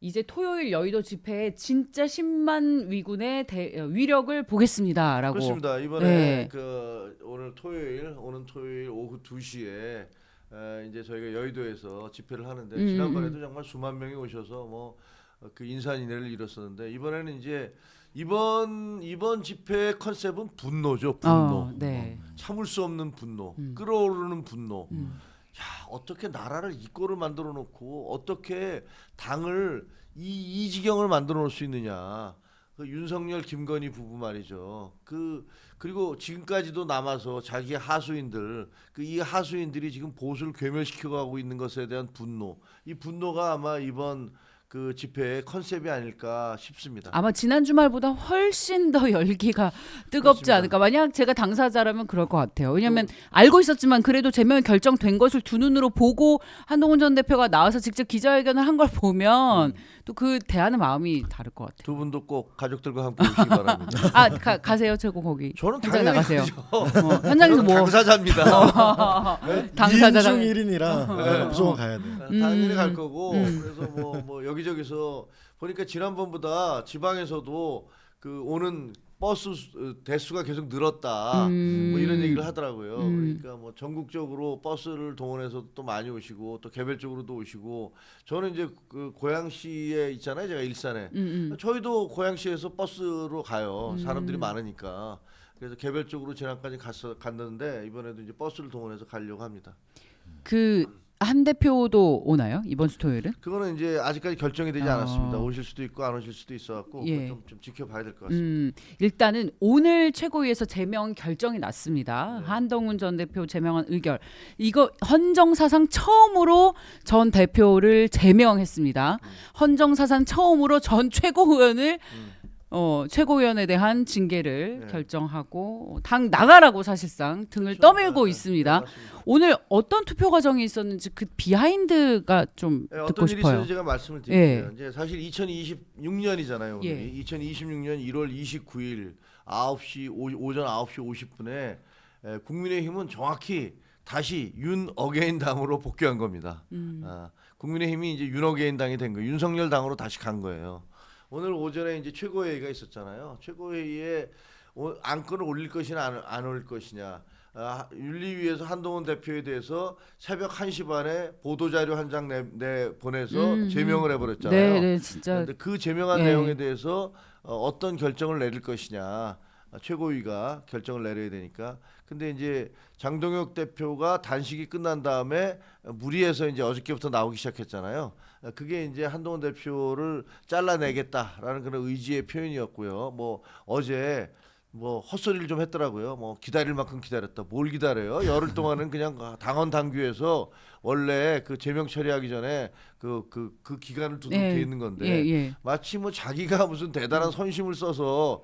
이제 토요일 여의도 집회에 진짜 10만 위군의 위력을 보겠습니다라고. 그렇습니다. 이번에 네. 오는 토요일 오후 2시에 이제 저희가 여의도에서 집회를 하는데 지난번에도 정말 수만 명이 오셔서 뭐 그 인산인해를 이뤘었는데 이번에는 이제 이번 집회 컨셉은 분노죠. 분노. 네. 참을 수 없는 분노. 끓어오르는 분노. 야, 어떻게 나라를 이 꼴을 만들어 놓고 어떻게 당을 이 지경을 만들어 놓을 수 있느냐. 그 윤석열 김건희 부부 말이죠. 그리고 지금까지도 남아서 자기 하수인들 이 하수인들이 지금 보수를 괴멸시켜 가고 있는 것에 대한 분노. 이 분노가 아마 이번 그 집회의 컨셉이 아닐까 싶습니다. 아마 지난 주말보다 훨씬 더 열기가 뜨겁지 그렇습니다. 않을까. 만약 제가 당사자라면 그럴 것 같아요. 왜냐하면 알고 있었지만 그래도 제명이 결정된 것을 두 눈으로 보고 한동훈 전 대표가 나와서 직접 기자회견을 한 걸 보면 또 그 대하는 마음이 다를 것 같아요. 두 분도 꼭 가족들과 함께 오시기 바랍니다. 아 가세요 최고 거기. 저는 현장 당연히 나가세요. 가죠. 현장에서 뭐 당사자입니다. 당사자 2인 중 1인이라 무조건 가야 돼. 당연히 갈 거고 그래서 뭐 여기저기서 보니까 지난번보다 지방에서도 그 오는 버스 대수가 계속 늘었다 뭐 이런 얘기를 하더라고요. 그러니까 뭐 전국적으로 버스를 동원해서 또 많이 오시고 또 개별적으로도 오시고 저는 이제 그 고양시에 있잖아요. 제가 일산에 저희도 고양시에서 버스로 가요. 사람들이 많으니까. 그래서 개별적으로 지난까지 갔는데 이번에도 이제 버스를 동원해서 가려고 합니다. 한 대표도 오나요 이번 주 토요일은? 그거는 이제 아직까지 결정이 되지 않았습니다. 오실 수도 있고 안 오실 수도 있어갖고 예. 좀 지켜봐야 될 것 같습니다. 일단은 오늘 최고위에서 제명 결정이 났습니다. 한동훈 전 대표 제명한 의결. 이거 헌정사상 처음으로 전 대표를 제명했습니다. 헌정사상 처음으로 전 최고위원을 최고위원에 대한 징계를 결정하고 당 나가라고 사실상 등을 떠밀고 있습니다. 맞습니다. 오늘 어떤 투표 과정이 있었는지 그 비하인드가 좀 네, 듣고 어떤 일이 싶어요. 있어서 제가 말씀을 드릴게요. 이제 사실 2026년이잖아요. 오늘이. 예. 2026년 1월 29일 오전 9시 50분에 국민의힘은 정확히 다시 윤 어게인 당으로 복귀한 겁니다. 국민의힘이 이제 윤 어게인 당이 된 거예요. 윤석열 당으로 다시 간 거예요. 오늘 오전에 이제 최고회의가 있었잖아요. 최고회의에 안건을 올릴 것이냐 안 올릴 것이냐. 윤리위에서 한동훈 대표에 대해서 새벽 1시 반에 보도자료 한 장 보내서 제명을 해버렸잖아요. 네, 진짜. 그런데 그 제명한 내용에 대해서 어떤 결정을 내릴 것이냐. 최고위가 결정을 내려야 되니까. 근데 이제 장동혁 대표가 단식이 끝난 다음에 무리해서 이제 어저께부터 나오기 시작했잖아요. 그게 이제 한동훈 대표를 잘라내겠다라는 그런 의지의 표현이었고요. 뭐 어제 뭐 헛소리를 좀 했더라고요. 뭐 기다릴 만큼 기다렸다. 뭘 기다려요? 열흘 동안은 그냥 당헌 당규에서 원래 그 제명 처리하기 전에 그 기간을 두고 돼 있는 건데 마치 뭐 자기가 무슨 대단한 선심을 써서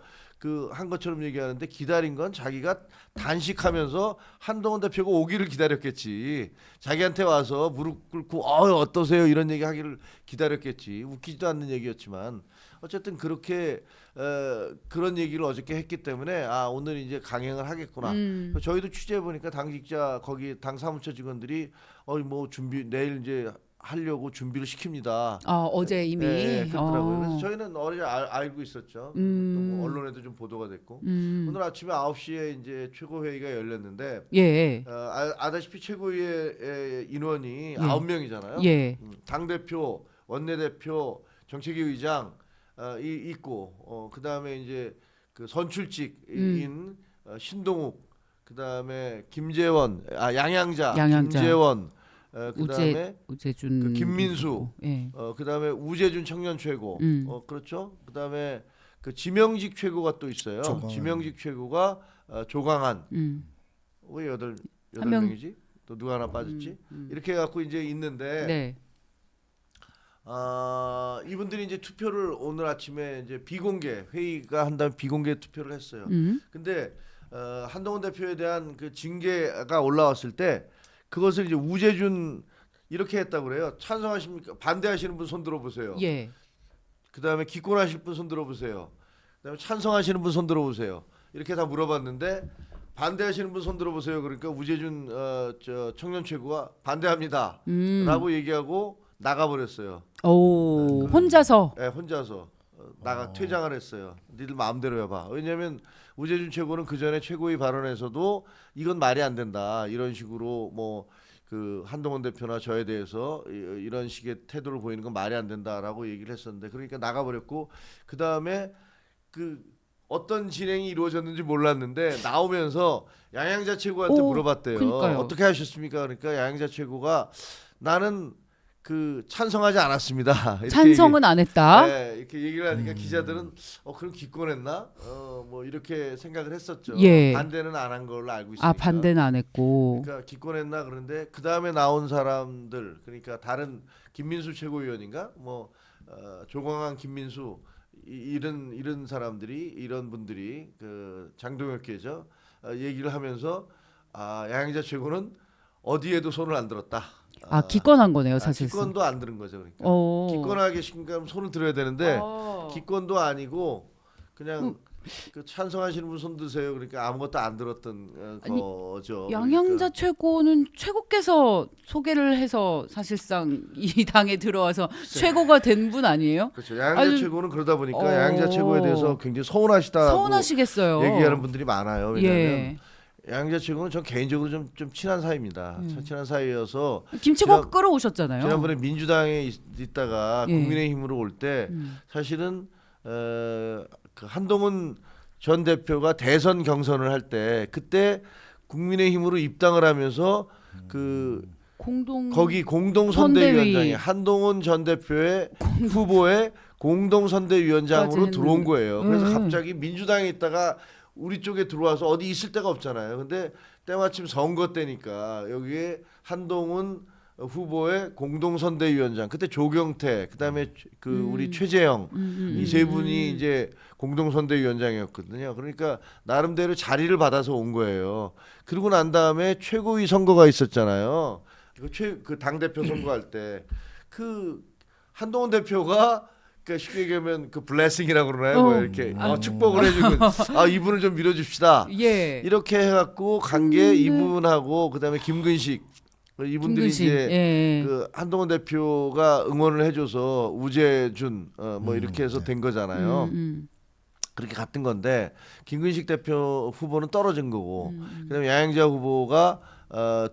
한 것처럼 얘기하는데 기다린 건 자기가 단식하면서 한동훈 대표가 오기를 기다렸겠지. 자기한테 와서 무릎 꿇고 어떠세요? 이런 얘기 하기를 기다렸겠지. 웃기지도 않는 얘기였지만 어쨌든 그렇게 그런 얘기를 어저께 했기 때문에 오늘 이제 강행을 하겠구나. 저희도 취재해 보니까 당직자 거기 당 사무처 직원들이 뭐 내일 이제 하려고 준비를 시킵니다. 어제 이미. 그렇더라고요. 그래서 저희는 어제 알고 있었죠. 또뭐 언론에도 좀 보도가 됐고 오늘 아침에 9시에 이제 최고회의가 열렸는데 아다시피 최고위의 인원이 9명이잖아요. 당 대표, 원내대표, 정책위 의장 있고 그다음에 이제 그 선출직인 신동욱, 그다음에 김재원, 양양자. 김재원. 그다음에 우재준, 김민수, 그다음에 우재준 청년 최고, 그렇죠. 그다음에 그 지명직 최고가 또 있어요. 지명직 최고가 조강한. 왜 여덟 명이지? 또 누가 하나 빠졌지? 이렇게 해갖고 이제 있는데, 이분들이 이제 투표를 오늘 아침에 이제 비공개 회의가 한 다음에 비공개 투표를 했어요. 근데 한동훈 대표에 대한 그 징계가 올라왔을 때. 그것을 이제 우재준 이렇게 했다고 그래요. 찬성하십니까? 반대하시는 분 손 들어보세요. 그다음에 기권하실 분 손 들어보세요. 그다음에 찬성하시는 분 손 들어보세요. 이렇게 다 물어봤는데 반대하시는 분 손 들어보세요. 그러니까 우재준 청년 최고가 반대합니다라고 얘기하고 나가버렸어요. 오, 혼자서. 네, 혼자서 퇴장을 했어요. 니들 마음대로 해봐. 왜냐하면 우재준 최고는 그 전에 최고위 발언에서도 이건 말이 안 된다 이런 식으로 뭐 그 한동훈 대표나 저에 대해서 이런 식의 태도를 보이는 건 말이 안 된다라고 얘기를 했었는데 그러니까 나가버렸고 그 다음에 그 어떤 진행이 이루어졌는지 몰랐는데 나오면서 양양자 최고한테 오, 물어봤대요. 그러니까요. 어떻게 하셨습니까? 그러니까 양양자 최고가 나는 그 찬성하지 않았습니다. 이렇게 찬성은 안 했다. 네, 이렇게 얘기를 하니까 기자들은 그럼 기권했나? 뭐 이렇게 생각을 했었죠. 예. 반대는 안 한 걸로 알고 있으니까. 아, 반대는 안 했고. 그러니까 기권했나 그런데 그 다음에 나온 사람들 그러니까 다른 김민수 최고위원인가 뭐 조광한 김민수 이런 사람들이 이런 분들이 그 장동혁께죠 얘기를 하면서 양양자 최고는 어디에도 손을 안 들었다. 기권한 거네요, 사실상. 기권도 안 들은 거죠, 그러니까. 오. 기권하게 계신가 손을 들어야 되는데 어. 기권도 아니고 그냥 그 찬성하시는 분 손 드세요. 그러니까 아무것도 안 들었던 아니, 거죠. 양양자 최고는 최고께서 소개를 해서 사실상 이 당에 들어와서 최고가 된 분 아니에요? 그렇죠. 양양자 아니, 최고는 그러다 보니까 양양자 최고에 대해서 굉장히 서운하시다고 서운하시겠어요. 얘기하는 분들이 많아요. 왜냐하면 예. 양양자 최고는 전 개인적으로 좀 친한 사이입니다. 친한 사이여서 김치국 끌어오셨잖아요. 지난번에 민주당에 있다가 예. 국민의힘으로 올 때 사실은 그 한동훈 전 대표가 대선 경선을 할 때 그때 국민의힘으로 입당을 하면서 그 거기 공동선대위원장에 한동훈 전 대표의 후보의 공동선대위원장으로 들어온 거예요. 그래서 갑자기 민주당에 있다가 우리 쪽에 들어와서 어디 있을 데가 없잖아요. 근데 때마침 선거 때니까 여기에 한동훈 후보의 공동선대위원장 그때 조경태 그다음에 그 우리 최재형 이 세 분이 이제 공동선대위원장이었거든요. 그러니까 나름대로 자리를 받아서 온 거예요. 그러고 난 다음에 최고위 선거가 있었잖아요. 그 당대표 선거할 때 그 한동훈 대표가 그러니까 쉽게 얘기하면 그 블레싱이라고 그러나요? 뭐 이렇게 축복을 해주고 이분을 좀 밀어줍시다. 예. 이렇게 해갖고 간 게 이분하고 그다음에 김근식 이분들이 이제 예. 그 한동훈 대표가 응원을 해줘서 우재준 뭐 이렇게 해서 된 거잖아요. 그렇게 같은 건데 김근식 대표 후보는 떨어진 거고 그다음에 양양자 후보가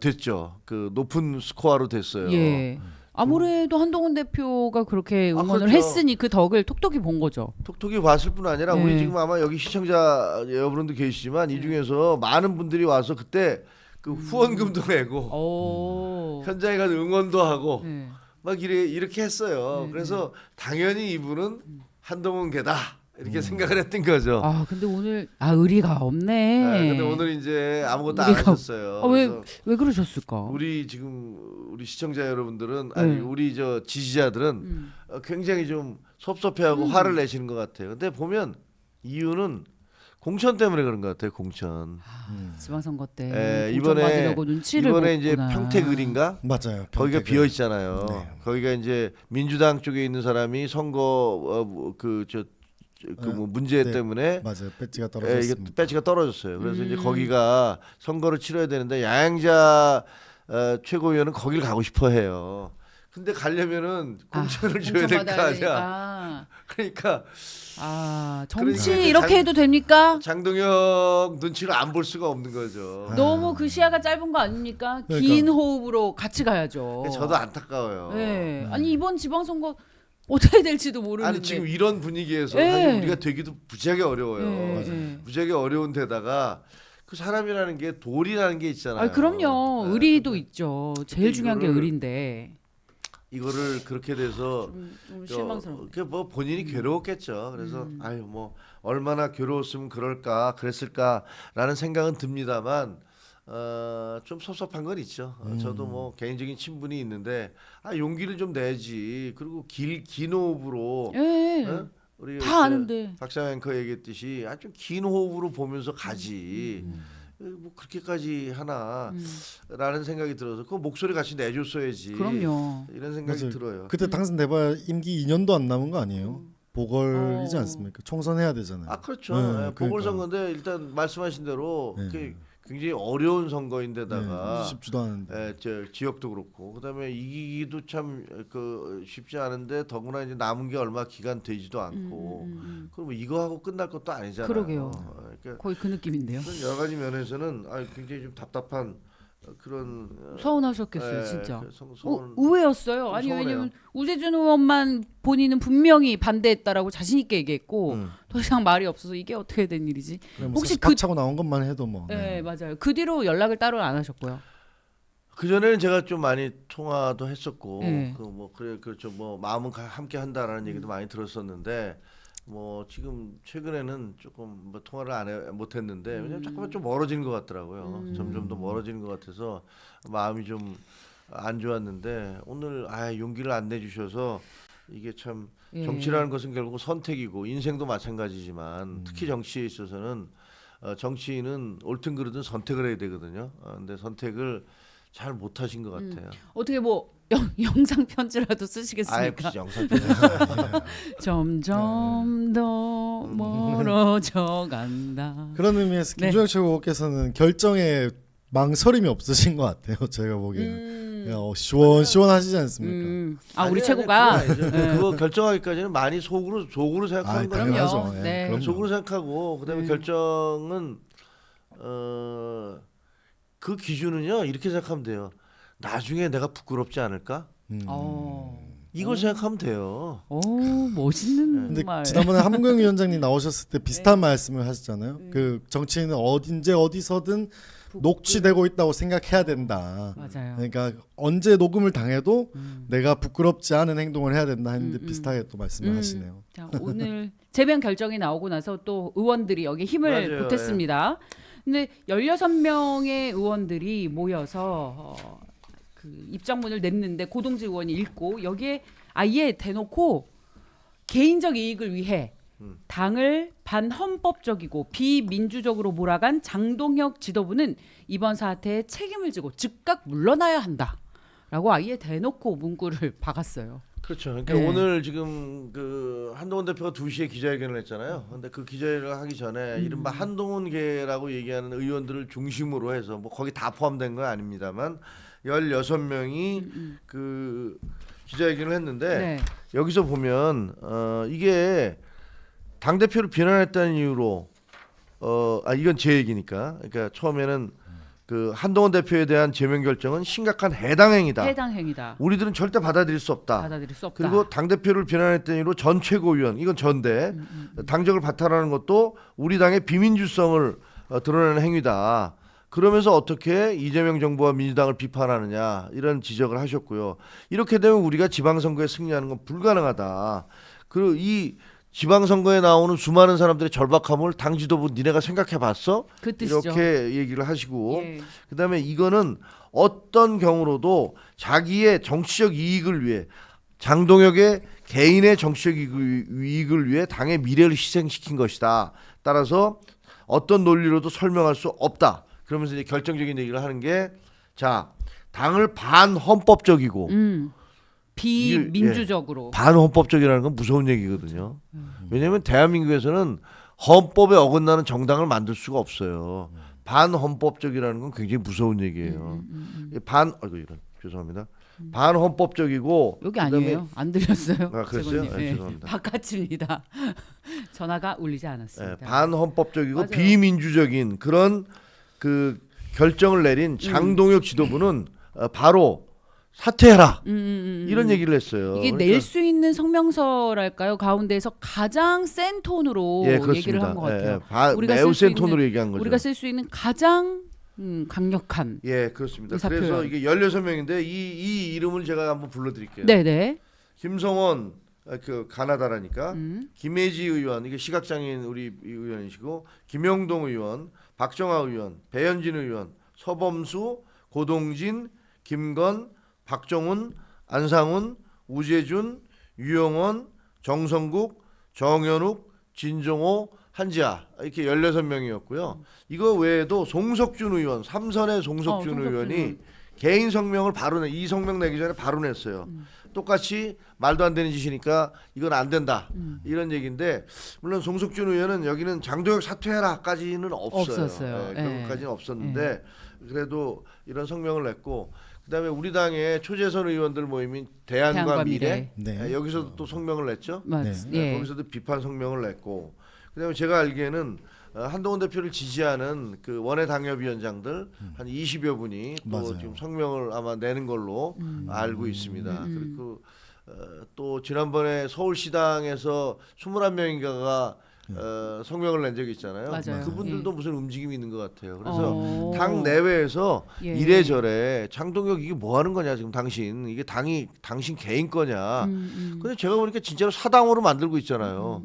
됐죠. 그 높은 스코어로 됐어요. 예. 아무래도 한동훈 대표가 그렇게 응원을 그렇죠. 했으니 그 덕을 톡톡히 본 거죠. 톡톡히 봤을 뿐 아니라 네. 우리 지금 아마 여기 시청자 여러분도 계시지만 이 중에서 많은 분들이 와서 그때 그 후원금도 내고 현장에 가서 응원도 하고 네. 막 이렇게 했어요. 그래서 당연히 이분은 한동훈계다 이렇게 생각을 했던 거죠. 근데 오늘 의리가 없네. 네, 근데 오늘 이제 아무것도 안 우리가- 하셨어요. 그래서 왜 그러셨을까? 우리 시청자 여러분들은 아니 우리 저 지지자들은 굉장히 좀 섭섭해하고 화를 내시는 것 같아요. 근데 보면 이유는 공천 때문에 그런 것 같아요. 공천. 지방선거 때 이번에 받으려고 눈치를 이제 봤구나. 평택을인가? 맞아요. 거기가 비어 있잖아요. 네. 거기가 이제 민주당 쪽에 있는 사람이 선거 뭐 문제 네. 때문에 맞아요. 배지가 이게 떨어졌습니다. 배치가 떨어졌어요. 그래서 이제 거기가 선거를 치러야 되는데 양양자 최고위원은 거길 가고 싶어해요. 근데 가려면은 공천을 줘야 될 거 아니야. 그러니까 정치 그러니까 이렇게 해도 됩니까? 장동혁 눈치를 안 볼 수가 없는 거죠. 너무 그 시야가 짧은 거 아닙니까? 그러니까. 긴 호흡으로 같이 가야죠. 저도 안타까워요. 네. 아니 이번 지방선거 어떻게 될지도 모르는데. 아니 지금 이런 분위기에서 네. 사실 우리가 되기도 무지하게 어려워요. 네. 무지하게 어려운 데다가 그 사람이라는 게 도리라는 게 있잖아요. 그럼요. 네. 의리도 있죠. 제일 근데 중요한 게 의리인데. 이거를 그렇게 돼서 좀 실망스럽네. 뭐 본인이 괴로웠겠죠. 그래서 아유 뭐 얼마나 괴로웠으면 그랬을까라는 생각은 듭니다만 좀 섭섭한 건 있죠. 저도 뭐 개인적인 친분이 있는데 용기를 좀 내지. 그리고 긴 호흡으로 예. 우리 다 아는데. 박상 앵커 얘기했듯이 좀 긴 호흡으로 보면서 가지. 뭐 그렇게까지 하나라는 생각이 들어서 그 목소리 같이 내줬어야지. 그럼요. 이런 생각이 맞아요. 들어요. 그때 당선돼봐야 임기 2년도 안 남은 거 아니에요? 보궐이지 않습니까? 총선해야 되잖아요. 그렇죠. 네, 네, 그러니까. 보궐선거인데 일단 말씀하신 대로 네. 굉장히 어려운 선거인데다가 쉽지도 않은데. 저 지역도 그렇고 그다음에 이기기도 참 그 쉽지 않은데 더구나 이제 남은 게 얼마 기간 되지도 않고 그럼 이거 하고 끝날 것도 아니잖아요. 그러게요. 그러니까 거의 그 느낌인데요. 그런 여러 가지 면에서는 굉장히 좀 답답한 그런 서운하셨겠어요, 진짜. 서운 의외였어요. 좀 아니 서운해요. 왜냐면 우재준 의원만 본인은 분명히 반대했다라고 자신 있게 얘기했고 더 이상 말이 없어서 이게 어떻게 된 일이지? 그냥 혹시 혹시 박차고 나온 것만 해도 뭐. 네, 맞아요. 그 뒤로 연락을 따로 안 하셨고요. 그 전에는 제가 좀 많이 통화도 했었고 네. 그 뭐 그래 그렇죠 뭐 마음은 함께 한다라는 얘기도 많이 들었었는데 뭐 지금 최근에는 조금 뭐 통화를 못 했는데 왜냐면 잠깐만 좀 멀어지는 것 같더라고요. 점점 더 멀어지는 것 같아서 마음이 좀 안 좋았는데 오늘 용기를 안 내주셔서 이게 참 예. 정치라는 것은 결국 선택이고 인생도 마찬가지지만 특히 정치에 있어서는 정치인은 옳든 그르든 선택을 해야 되거든요. 근데 선택을 잘 못하신 것 같아요. 어떻게 뭐 영상 편지라도 쓰시겠습니까? 무슨 영상 편지. 점점 더 멀어져 간다. 그런 의미에서 네. 김종혁 최고께서는 결정에 망설임이 없으신 것 같아요. 제가 보기에는 그냥 시원시원하시지 않습니까? 우리 최고가 그거 결정하기까지는 많이 속으로 생각하는 거예요. 당연하죠. 그럼요. 예, 네. 그럼요. 속으로 생각하고 그다음에 결정은 그 기준은요 이렇게 생각하면 돼요. 나중에 내가 부끄럽지 않을까? 이걸 생각하면 돼요. 오 멋있는 근데 말. 지난번에 함경 위원장님 나오셨을 때 비슷한 말씀을 하셨잖아요. 그 정치인은 어딘지 어디서든 녹취되고 있다고 생각해야 된다. 맞아요. 그러니까 언제 녹음을 당해도 내가 부끄럽지 않은 행동을 해야 된다 했는데 비슷하게 또 말씀을 하시네요. 자, 오늘 제명 결정이 나오고 나서 또 의원들이 여기 힘을 맞아요. 보탰습니다. 근데 16명의 의원들이 모여서 그 입장문을 냈는데 고동지 의원이 읽고 여기에 아예 대놓고 개인적 이익을 위해 당을 반헌법적이고 비민주적으로 몰아간 장동혁 지도부는 이번 사태에 책임을 지고 즉각 물러나야 한다라고 아예 대놓고 문구를 박았어요. 그렇죠. 그러니까 네. 오늘 지금 그 한동훈 대표가 2시에 기자회견을 했잖아요. 근데 그 기자회견을 하기 전에 이른바 한동훈계라고 얘기하는 의원들을 중심으로 해서 뭐 거기 다 포함된 건 아닙니다만 16명이 그 기자회견을 했는데 네. 여기서 보면 이게 당 대표를 비난했다는 이유로 이건 제 얘기니까 그러니까 처음에는 그 한동훈 대표에 대한 제명 결정은 심각한 해당 행위다. 해당 행위다. 우리들은 절대 받아들일 수 없다. 받아들일 수 없다. 그리고 당 대표를 비난했던 이유로 전 최고위원 이건 전대 당적을 바탈하는 것도 우리 당의 비민주성을 드러내는 행위다. 그러면서 어떻게 이재명 정부와 민주당을 비판하느냐 이런 지적을 하셨고요. 이렇게 되면 우리가 지방선거에 승리하는 건 불가능하다. 그리고 이 지방선거에 나오는 수많은 사람들의 절박함을 당 지도부 니네가 생각해봤어? 그 뜻이죠. 이렇게 얘기를 하시고 예. 그다음에 이거는 어떤 경우로도 자기의 정치적 이익을 위해 장동혁의 개인의 정치적 이익을 위해 당의 미래를 희생시킨 것이다. 따라서 어떤 논리로도 설명할 수 없다. 그러면서 이제 결정적인 얘기를 하는 게 자, 당을 반헌법적이고 비민주적으로 반헌법적이라는 건 무서운 얘기거든요. 왜냐하면 대한민국에서는 헌법에 어긋나는 정당을 만들 수가 없어요. 반헌법적이라는 건 굉장히 무서운 얘기예요. 죄송합니다. 반헌법적이고 여기 아니에요. 안 들렸어요. 그랬어요? 재건님. 예. 죄송합니다. 바깥입니다. 전화가 울리지 예, 않았습니다. 반헌법적이고 맞아요. 비민주적인 그런 그 결정을 내린 장동혁 지도부는 바로 사퇴해라 이런 얘기를 했어요. 이게 낼 수 있는 성명서랄까요? 가운데에서 가장 센 톤으로 얘기를 한 것 같아요. 매우 센 톤으로 얘기한 거죠. 우리가 쓸 수 있는 가장 강력한. 예, 그렇습니다. 의사표현. 그래서 이게 16명인데 이 이름을 제가 한번 불러드릴게요. 네네. 김성원 그 가나다라니까 김혜지 의원 이게 시각장애인 우리 의원이시고 김영동 의원, 박정아 의원, 배현진 의원, 서범수, 고동진, 김건, 박정훈, 안상훈, 우재준, 유영원, 정성국, 정현욱, 진종호, 한지아 이렇게 16명이었고요. 이거 외에도 송석준 의원, 삼선의 송석준 의원이 개인 성명을 바로 이 성명 내기 전에 바로 냈어요. 똑같이 말도 안 되는 짓이니까 이건 안 된다 이런 얘기인데 물론 송석준 의원은 여기는 장동혁 사퇴해라까지는 없어요. 없었어요. 그것까지는 없었는데 그래도 이런 성명을 냈고 그다음에 우리 당의 초재선 의원들 모임인 대안과 대안과 미래, 네. 여기서도 또 성명을 냈죠. 맞, 예. 거기서도 비판 성명을 냈고 그다음에 제가 알기에는 한동훈 대표를 지지하는 그 원외 당협위원장들 한 20여 분이 또 맞아요. 지금 성명을 아마 내는 걸로 알고 있습니다. 그리고 또 지난번에 서울시당에서 21명인가가 성명을 낸 적이 있잖아요. 맞아요. 그분들도 예. 무슨 움직임이 있는 것 같아요. 그래서 어. 당 내외에서 예. 이래저래 장동혁 이게 뭐 하는 거냐 지금 당신 이게 당신 개인 거냐. 근데 제가 보니까 진짜로 사당으로 만들고 있잖아요.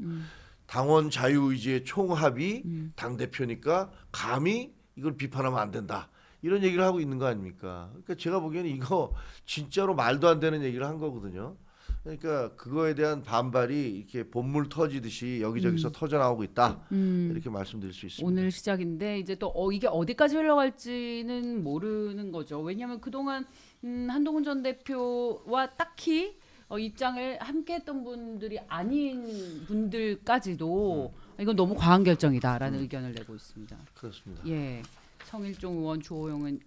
당원 자유의지의 총합이 당 대표니까 감히 이걸 비판하면 안 된다. 이런 얘기를 하고 있는 거 아닙니까? 그러니까 제가 보기에는 이거 진짜로 말도 안 되는 얘기를 한 거거든요. 그러니까 그거에 대한 반발이 이렇게 본물 터지듯이 여기저기서 터져 나오고 있다. 이렇게 말씀드릴 수 있습니다. 오늘 시작인데 이제 또 이게 어디까지 흘러갈지는 모르는 거죠. 왜냐하면 그동안 한동훈 전 대표와 딱히 입장을 함께했던 분들이 아닌 분들까지도 이건 너무 과한 결정이다라는 의견을 내고 있습니다. 그렇습니다. 예, 성일종 의원, 주호영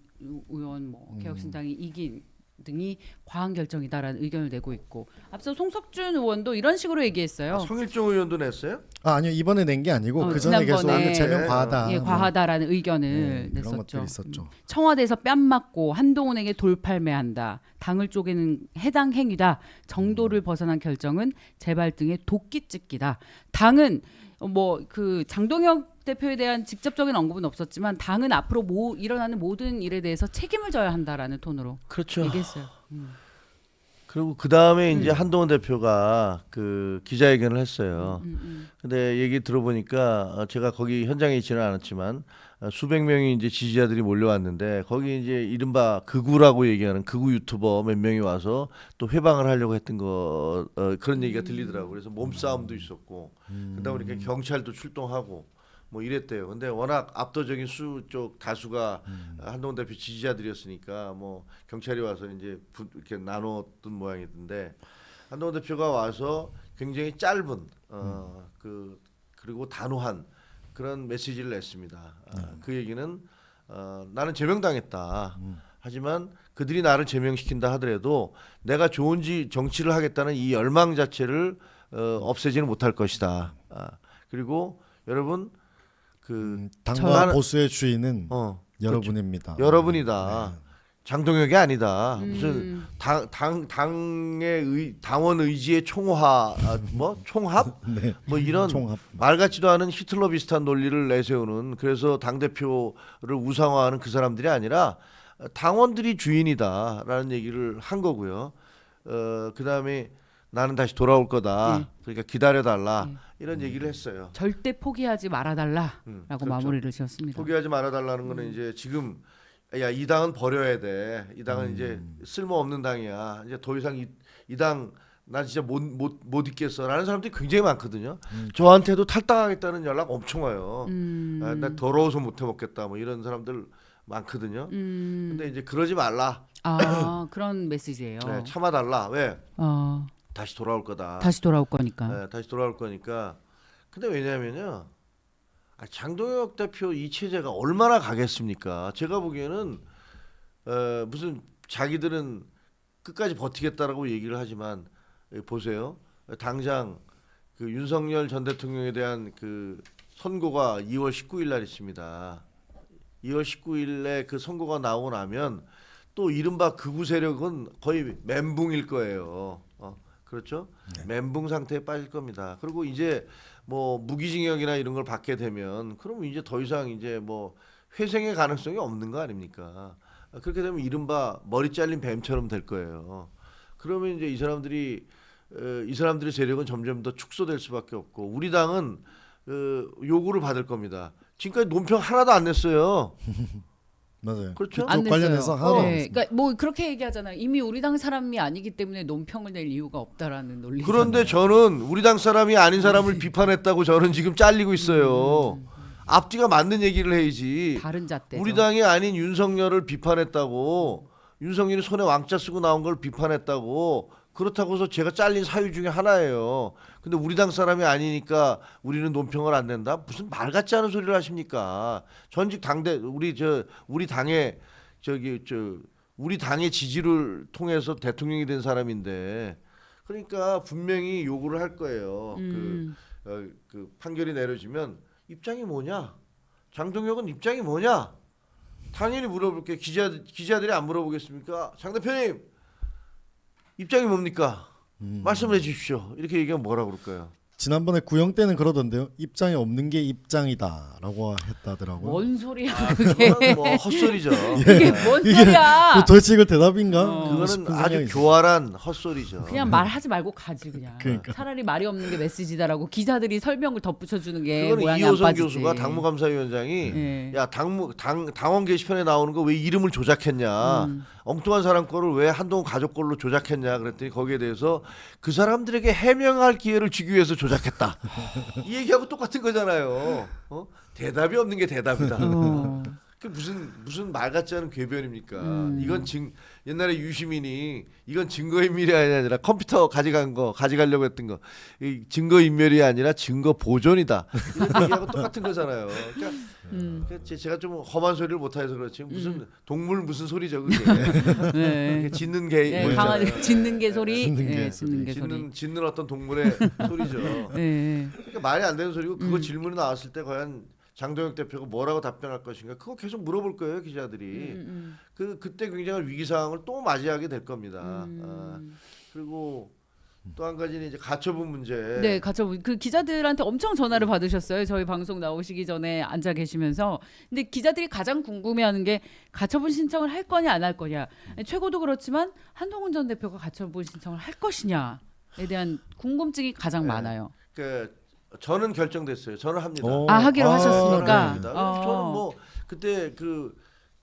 의원, 뭐 개혁신당이 이긴 등이 과한 결정이다라는 의견을 내고 있고 앞서 송석준 의원도 이런 식으로 얘기했어요. 성일종 의원도 냈어요? 아니요 이번에 낸 게 아니고 그 전에 계속 지난번에 제명 과하다. 예, 과하다라는 의견을 네, 그런 냈었죠. 것들이 있었죠. 청와대에서 뺨 맞고 한동훈에게 돌팔매한다. 당을 쪼개는 해당 행위다. 정도를 벗어난 결정은 재발 등의 도끼찍기다. 당은 뭐 그 장동혁 대표에 대한 직접적인 언급은 없었지만 당은 앞으로 일어나는 모든 일에 대해서 책임을 져야 한다라는 톤으로 그렇죠. 얘기했어요. 그리고 그 다음에 이제 한동훈 대표가 그 기자회견을 했어요. 근데 얘기 들어보니까 제가 거기 현장에 있지는 않았지만 수백 명이 이제 지지자들이 몰려왔는데 거기 이제 이른바 극우라고 얘기하는 극우 유튜버 몇 명이 와서 또 회방을 하려고 했던 거 그런 얘기가 들리더라고요. 그래서 몸싸움도 있었고 그러다 보니까 경찰도 출동하고 뭐 이랬대요. 근데 워낙 압도적인 쪽 다수가 한동훈 대표 지지자들이었으니까 뭐 경찰이 와서 이제 이렇게 나눴던 모양이던데 한동훈 대표가 와서 굉장히 짧은 그리고 단호한 그런 메시지를 냈습니다. 그 얘기는 나는 제명당했다. 하지만 그들이 나를 제명시킨다 하더라도 내가 좋은 정치를 하겠다는 이 열망 자체를 없애지는 못할 것이다. 그리고 여러분 당과 보수의 주인은 여러분입니다. 그렇죠. 여러분이다. 장동혁이 아니다. 무슨 당원 의지의 총합 네. 뭐 이런 총합. 말 같지도 않은 히틀러 비슷한 논리를 내세우는 그래서 당 대표를 우상화하는 그 사람들이 아니라 당원들이 주인이다라는 얘기를 한 거고요. 그다음에 나는 다시 돌아올 거다. 그러니까 기다려달라. 이런 얘기를 했어요. 절대 포기하지 말아달라라고 그렇죠. 마무리를 지었습니다. 포기하지 말아달라는 거는 이제 지금 야 이 당은 버려야 돼. 이 당은 이제 쓸모없는 당이야. 이제 더 이상 이 당 나 진짜 못 있겠어라는 사람들이 굉장히 많거든요. 저한테도 탈당하겠다는 연락 엄청 와요. 나 더러워서 못 해먹겠다. 뭐 이런 사람들 많거든요. 근데 이제 그러지 말라. 그런 메시지예요. 네, 참아달라. 왜? 어, 다시 돌아올 거다. 다시 돌아올 거니까. 네, 다시 돌아올 거니까. 근데 왜냐면요. 장동혁 대표 이 체제가 얼마나 가겠습니까? 제가 보기에는 무슨 자기들은 끝까지 버티겠다라고 얘기를 하지만 보세요. 당장 그 윤석열 전 대통령에 대한 그 선고가 2월 19일 날 있습니다. 2월 19일에 그 선고가 나오고 나면 또 이른바 극우 세력은 거의 멘붕일 거예요. 그렇죠? 멘붕 상태에 빠질 겁니다. 그리고 이제 뭐 무기징역이나 이런 걸 받게 되면 그러면 이제 더 이상 이제 뭐 회생의 가능성이 없는 거 아닙니까? 그렇게 되면 이른바 머리 잘린 뱀처럼 될 거예요. 그러면 이제 이 사람들의 세력은 점점 더 축소될 수밖에 없고 우리 당은 요구를 받을 겁니다. 지금까지 논평 하나도 안 냈어요. 맞아요. 그렇죠? 그쪽 안 냈어요. 관련해서 하나도 안 네, 했습니다. 그러니까 뭐 그렇게 얘기하잖아요. 이미 우리 당 사람이 아니기 때문에 논평을 낼 이유가 없다라는 논리. 그런데 저는 우리 당 사람이 아닌 사람을 비판했다고 저는 지금 잘리고 있어요. 앞뒤가 맞는 얘기를 해야지. 다른 잣대. 우리 당이 아닌 윤석열을 비판했다고 윤석열이 손에 왕자 쓰고 나온 걸 비판했다고 그렇다고서 제가 잘린 사유 중에 하나예요. 근데 우리 당 사람이 아니니까 우리는 논평을 안 낸다? 무슨 말 같지 않은 소리를 하십니까? 전직 당대 우리 당의 우리 당의 지지를 통해서 대통령이 된 사람인데 그러니까 분명히 요구를 할 거예요. 그 판결이 내려지면 입장이 뭐냐? 장동혁은 입장이 뭐냐? 당연히 물어볼게. 기자들이 안 물어보겠습니까? 장 대표님 입장이 뭡니까? 말씀해 주십시오. 이렇게 얘기하면 뭐라 그럴까요? 지난번에 구형 때는 그러던데요. 입장이 없는 게 입장이다라고 했다더라고요. 뭔 소리야 그게? 그건 뭐 헛소리죠. 그게 뭔 소리야? 도대체 이거 대답인가? 그거는 싶은 아주 생각이 있어요. 교활한 헛소리죠. 그냥 말하지 말고 가지 그냥. 그러니까. 차라리 말이 없는 게 메시지다라고 기자들이 설명을 덧붙여주는 게 그거는 모양이 안 이호선 빠지지. 교수가 당무감사위원장이 예. 야 당원 게시판에 나오는 거 왜 이름을 조작했냐? 엉뚱한 사람 거를 왜 한동훈 가족 걸로 조작했냐? 그랬더니 거기에 대해서 그 사람들에게 해명할 기회를 주기 위해서 조작했다. 이 얘기하고 똑같은 거잖아요. 대답이 없는 게 대답이다. 그 무슨 말 같지 않은 궤변입니까? 이건 옛날에 유시민이 이건 증거인멸이 아니라 컴퓨터 가져가려고 했던 거 이 증거인멸이 아니라 증거 보존이다. 이런 얘기하고 똑같은 거잖아요. 그러니까 제가 좀 험한 소리를 못해서 그렇지 무슨 동물 무슨 소리죠 그게. 네. 짖는 개 네, 뭐 있잖아요. 강아지 짖는 개 소리. 짖는 개 네, 짖는 개 소리. 짖는 어떤 동물의 소리죠. 네. 그러니까 말이 안 되는 소리고 그거 질문이 나왔을 때 과연 장동혁 대표가 뭐라고 답변할 것인가 그거 계속 물어볼 거예요 기자들이. 그때 굉장한 위기 상황을 또 맞이하게 될 겁니다. 그리고 또 한 가지는 이제 가처분 문제. 네, 가처분. 그 기자들한테 엄청 전화를 받으셨어요. 저희 방송 나오시기 전에 앉아 계시면서. 근데 기자들이 가장 궁금해하는 게 가처분 신청을 할 거냐 안 할 거냐. 최고도 그렇지만 한동훈 전 대표가 가처분 신청을 할 것이냐에 대한 궁금증이 가장 네. 많아요. 그 저는 결정됐어요. 저는 합니다. 하기로 하셨습니까? 합니다. 저는 뭐 그때 그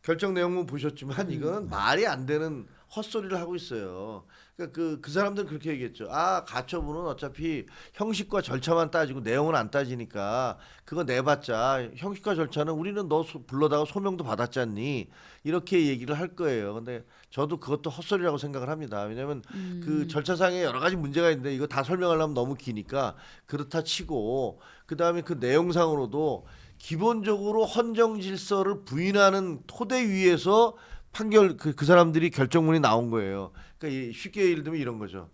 결정 내용은 보셨지만 이거는 말이 안 되는 헛소리를 하고 있어요. 그러니까 그 사람들은 그렇게 얘기했죠. 가처분은 어차피 형식과 절차만 따지고 내용은 안 따지니까 그거 내봤자 형식과 절차는 우리는 너 불러다가 소명도 받았지 않니? 이렇게 얘기를 할 거예요. 근데 저도 그것도 헛소리라고 생각을 합니다. 왜냐하면 그 절차상에 여러 가지 문제가 있는데 이거 다 설명하려면 너무 기니까 그렇다 치고 그 다음에 그 내용상으로도 기본적으로 헌정 질서를 부인하는 토대 위에서 판결 그 사람들이 결정문이 나온 거예요. 그러니까 쉽게 예를 들면 이런 거죠.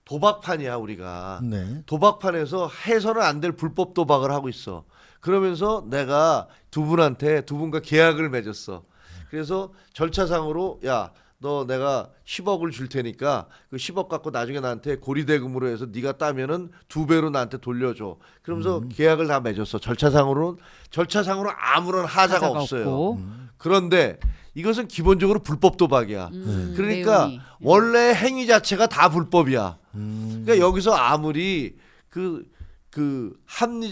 도박판이야 우리가. 네. 도박판에서 해서는 안 될 불법 도박을 하고 있어. 그러면서 내가 두 분과 계약을 맺었어. 그래서 절차상으로 야 너 내가 10억을 줄 테니까 그 10억 갖고 나중에 나한테 고리대금으로 해서 네가 따면은 2배로 나한테 돌려줘. 그러면서 계약을 다 맺었어. 절차상으로 아무런 하자가 없어요. 없고. 그런데 이것은 기본적으로 불법 도박이야. 그러니까 내용이. 원래 행위 자체가 다 불법이야. 그러니까 여기서 아무리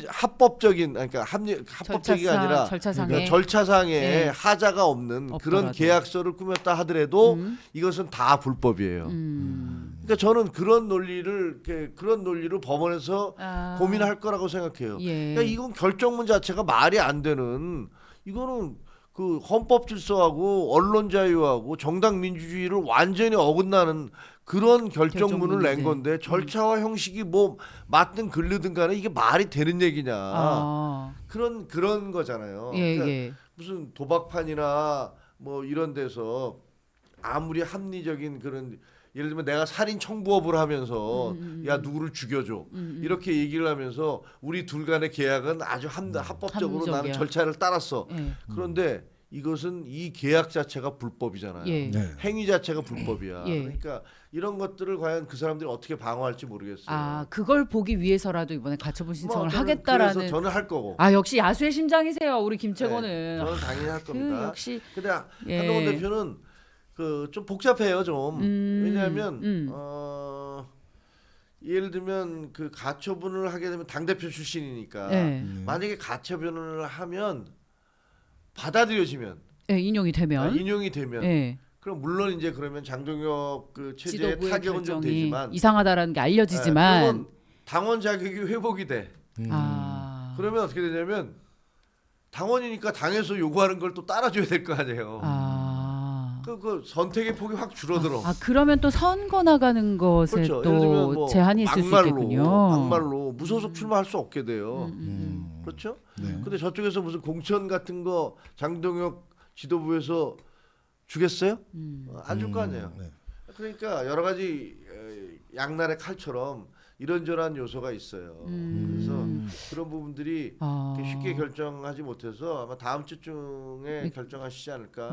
합법적인 그러니까 합법적이 아니라 절차상에 그러니까 절차상에 네. 하자가 없는 그런 없더라도. 계약서를 꾸몄다 하더라도 이것은 다 불법이에요. 그러니까 저는 그런 논리로 법원에서 고민할 거라고 생각해요. 예. 그러니까 이건 결정문 자체가 말이 안 되는 이거는 그 헌법 질서하고 언론 자유하고 정당 민주주의를 완전히 어긋나는 그런 결정문을 낸 결정문이지. 건데 절차와 형식이 뭐 맞든 글르든 간에 이게 말이 되는 얘기냐 그런 거잖아요. 예, 그러니까 예. 무슨 도박판이나 뭐 이런 데서 아무리 합리적인 그런 예를 들면 내가 살인 청부업을 하면서 야 누구를 죽여줘 이렇게 얘기를 하면서 우리 둘 간의 계약은 아주 합법적으로 나는 합리적이야. 절차를 따랐어. 예. 그런데 이것은 이 계약 자체가 불법이잖아요. 예. 네. 행위 자체가 불법이야. 예. 그러니까 이런 것들을 과연 그 사람들이 어떻게 방어할지 모르겠어요. 그걸 보기 위해서라도 이번에 가처분 신청을 저는 하겠다라는. 그래서 저는 할 거고. 역시 야수의 심장이세요, 우리 김채권은. 네, 저는 당연히 할 겁니다. 역시. 근데 예. 한동훈 대표는 좀 복잡해요 좀. 왜냐하면 예를 들면 그 가처분을 하게 되면 당 대표 출신이니까 예. 만약에 가처분을 하면 받아들여지면 예, 인용이 되면. 인용이 되면 예. 그럼 물론 이제 그러면 장동혁 그 체제의 지도부의 타격은 좀 결정이 되지만 이상하다라는 게 알려지지만. 그러면 당원 자격이 회복이 돼. 그러면 어떻게 되냐면 당원이니까 당에서 요구하는 걸 또 따라줘야 될 거 아니에요. 그 선택의 폭이 확 줄어들어. 그러면 또 선거 나가는 것에 그렇죠. 예를 들면 또 뭐 제한이 있을 수 있겠군요. 막말로 무소속 출마할 수 없게 돼요. 그렇죠? 네. 근데 저쪽에서 무슨 공천 같은 거 장동혁 지도부에서 주겠어요? 안 줄 거 아니에요. 네. 그러니까 여러 가지 양날의 칼처럼 이런저런 요소가 있어요. 그래서 그런 부분들이 이렇게 쉽게 결정하지 못해서 아마 다음 주중에 결정하시지 않을까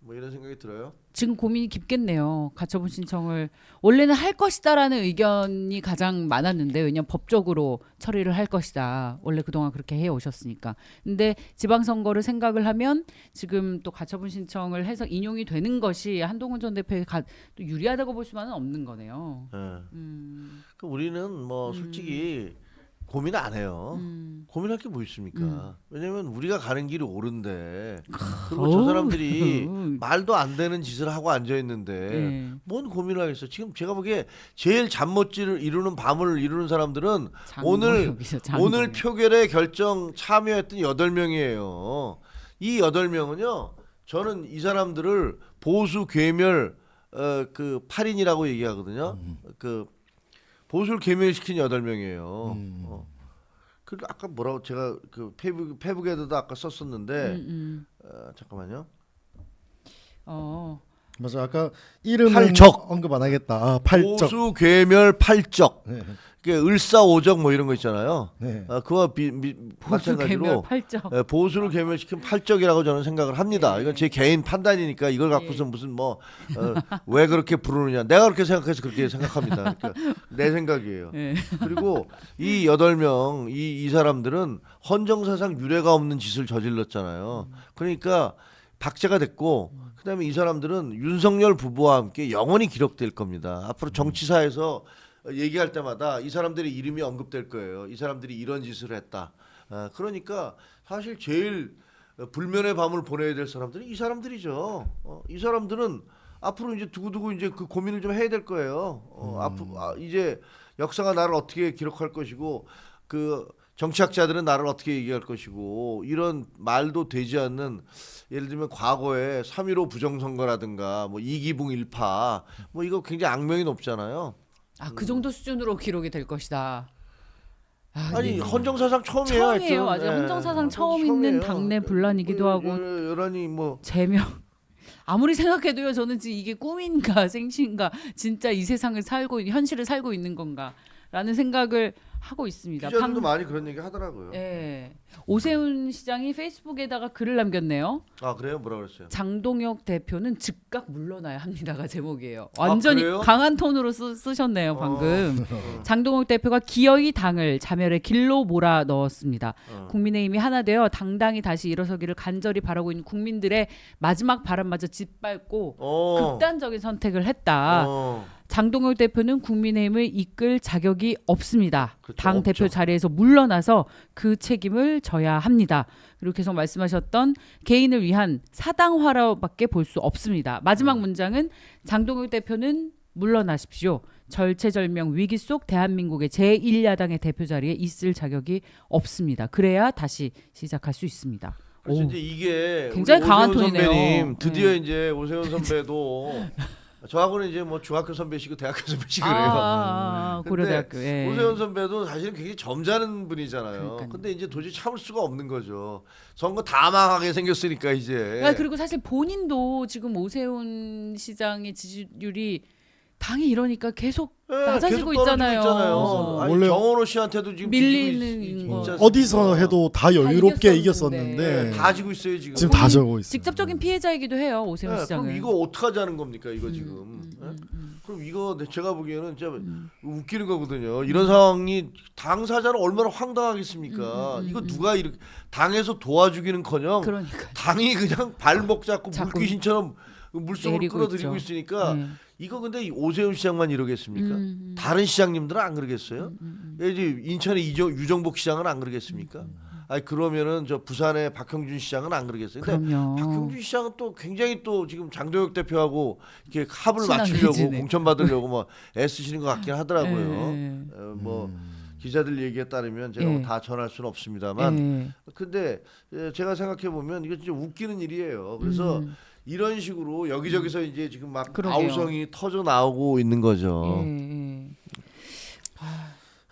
뭐 이런 생각이 들어요. 지금 고민이 깊겠네요. 가처분 신청을 원래는 할 것이다라는 의견이 가장 많았는데 왜냐면 법적으로 처리를 할 것이다. 원래 그동안 그렇게 해 오셨으니까. 근데 지방선거를 생각을 하면 지금 또 가처분 신청을 해서 인용이 되는 것이 한동훈 전 대표에 또 유리하다고 볼 수만은 없는 거네요. 그 우리는 뭐 솔직히 고민 안 해요. 고민할 게 뭐 있습니까? 왜냐면 우리가 가는 길이 옳은데 그리고 저 사람들이 말도 안 되는 짓을 하고 앉아 있는데 네. 뭔 고민을 하겠어? 지금 제가 보기에 제일 잠못을 이루는 밤을 이루는 사람들은 오늘 표결에 결정 참여했던 8명이에요. 이 8명은요. 저는 이 사람들을 보수 괴멸 그 8인이라고 얘기하거든요. 그 보수를 괴멸시킨 8명이에요. 그리고 아까 뭐라고 제가 그 페북에도 아까 썼었는데 잠깐만요. 맞아. 아까 이름은 팔적. 언급 안 하겠다. 팔적. 보수 괴멸 팔적. 네. 그게 을사오적 뭐 이런 거 있잖아요. 네. 그와 보수 괴멸 마찬가지로 팔적. 보수를 괴멸시킨 팔적이라고 저는 생각을 합니다. 이건 제 개인 판단이니까 이걸 갖고서 무슨 뭐 왜 그렇게 부르느냐. 내가 그렇게 생각해서 그렇게 생각합니다. 그러니까 내 생각이에요. 네. 그리고 이 8명 이 사람들은 헌정사상 유례가 없는 짓을 저질렀잖아요. 그러니까 박제가 됐고 그다음에 이 사람들은 윤석열 부부와 함께 영원히 기록될 겁니다. 앞으로 정치사에서 얘기할 때마다 이 사람들의 이름이 언급될 거예요. 이 사람들이 이런 짓을 했다. 그러니까 사실 제일 불면의 밤을 보내야 될 사람들은 이 사람들이죠. 이 사람들은 앞으로 이제 두고두고 이제 그 고민을 좀 해야 될 거예요. 앞으로 이제 역사가 나를 어떻게 기록할 것이고 그 정치학자들은 나를 어떻게 얘기할 것이고 이런 말도 되지 않는 예를 들면 과거에 3.15 부정선거라든가 뭐 이기붕 일파 뭐 이거 굉장히 악명이 높잖아요. 그 정도 수준으로 기록이 될 것이다. 아니 헌정사상 처음이에요. 처음이에요. 맞아요. 헌정사상 처음 있는 당내 분란이기도 하고 여란이 뭐 제명. 아무리 생각해도요. 저는 지금 이게 꿈인가 생신가 진짜 이 세상을 현실을 살고 있는 건가라는 생각을 하고 있습니다. 기자들도 많이 그런 얘기 하더라고요. 네. 오세훈 시장이 페이스북에다가 글을 남겼네요. 아 그래요? 뭐라 그랬어요? 장동혁 대표는 즉각 물러나야 합니다가 제목이에요. 완전히 그래요? 강한 톤으로 쓰셨네요 방금. 장동혁 대표가 기어이 당을 자멸의 길로 몰아넣었습니다. 국민의힘이 하나 되어 당당히 다시 일어서기를 간절히 바라고 있는 국민들의 마지막 바람마저 짓밟고 극단적인 선택을 했다. 장동혁 대표는 국민의힘을 이끌 자격이 없습니다. 그렇죠, 당 없죠. 대표 자리에서 물러나서 그 책임을 져야 합니다. 그리고 계속 말씀하셨던 개인을 위한 사당화로밖에 볼 수 없습니다. 마지막 문장은 장동혁 대표는 물러나십시오. 절체절명 위기 속 대한민국의 제1야당의 대표 자리에 있을 자격이 없습니다. 그래야 다시 시작할 수 있습니다. 그래서 이제 이게 굉장히 우리 강한 오세훈 톤이네요. 선배님 드디어 네. 이제 오세훈 선배도 저하고는 이제 뭐 중학교 선배시고 대학교 선배시고 그래요. 고려대학교. 예. 오세훈 선배도 사실은 굉장히 점잖은 분이잖아요. 그러니까요. 근데 이제 도저히 참을 수가 없는 거죠. 선거 다 망하게 생겼으니까 이제. 그리고 사실 본인도 지금 오세훈 시장의 지지율이 당이 이러니까 계속 낮아지고 계속 떨어지고 있잖아요. 아니, 원래 정원호 씨한테도 지금 밀리는 지고 거. 있지 않습니까? 어디서 해도 다 여유롭게 이겼었는데. 이겼었는데 다 지고 있어요 지금. 지금 다 적고 있어요. 직접적인 피해자이기도 해요. 오세훈 시장은. 그럼 이거 어떡하자는 겁니까 이거 지금? 그럼 이거 제가 보기에는 진짜 웃기는 거거든요. 이런 상황이 당사자는 얼마나 황당하겠습니까? 이거 누가 이렇게 당에서 도와주기는커녕 그러니까. 당이 그냥 발목 잡고 자꾸 물귀신처럼 물속으로 내리고 끌어들이고 있죠. 있으니까 네. 이거 근데 이 오세훈 시장만 이러겠습니까? 다른 시장님들은 안 그러겠어요? 이제 인천의 유정복 시장은 안 그러겠습니까? 아니 그러면은 저 부산의 박형준 시장은 안 그러겠어요. 근데 그럼요. 박형준 시장은 또 굉장히 또 지금 장동혁 대표하고 이렇게 합을 친한 맞추려고 의지네. 공천 받으려고 뭐 애쓰시는 것 같긴 하더라고요. 네. 뭐 기자들 얘기에 따르면 제가 네. 뭐다 전할 수는 없습니다만 네. 근데 제가 생각해 보면 이거 진짜 웃기는 일이에요. 그래서 이런 식으로 여기저기서 이제 지금 막 그러게요. 아우성이 터져 나오고 있는 거죠. 예.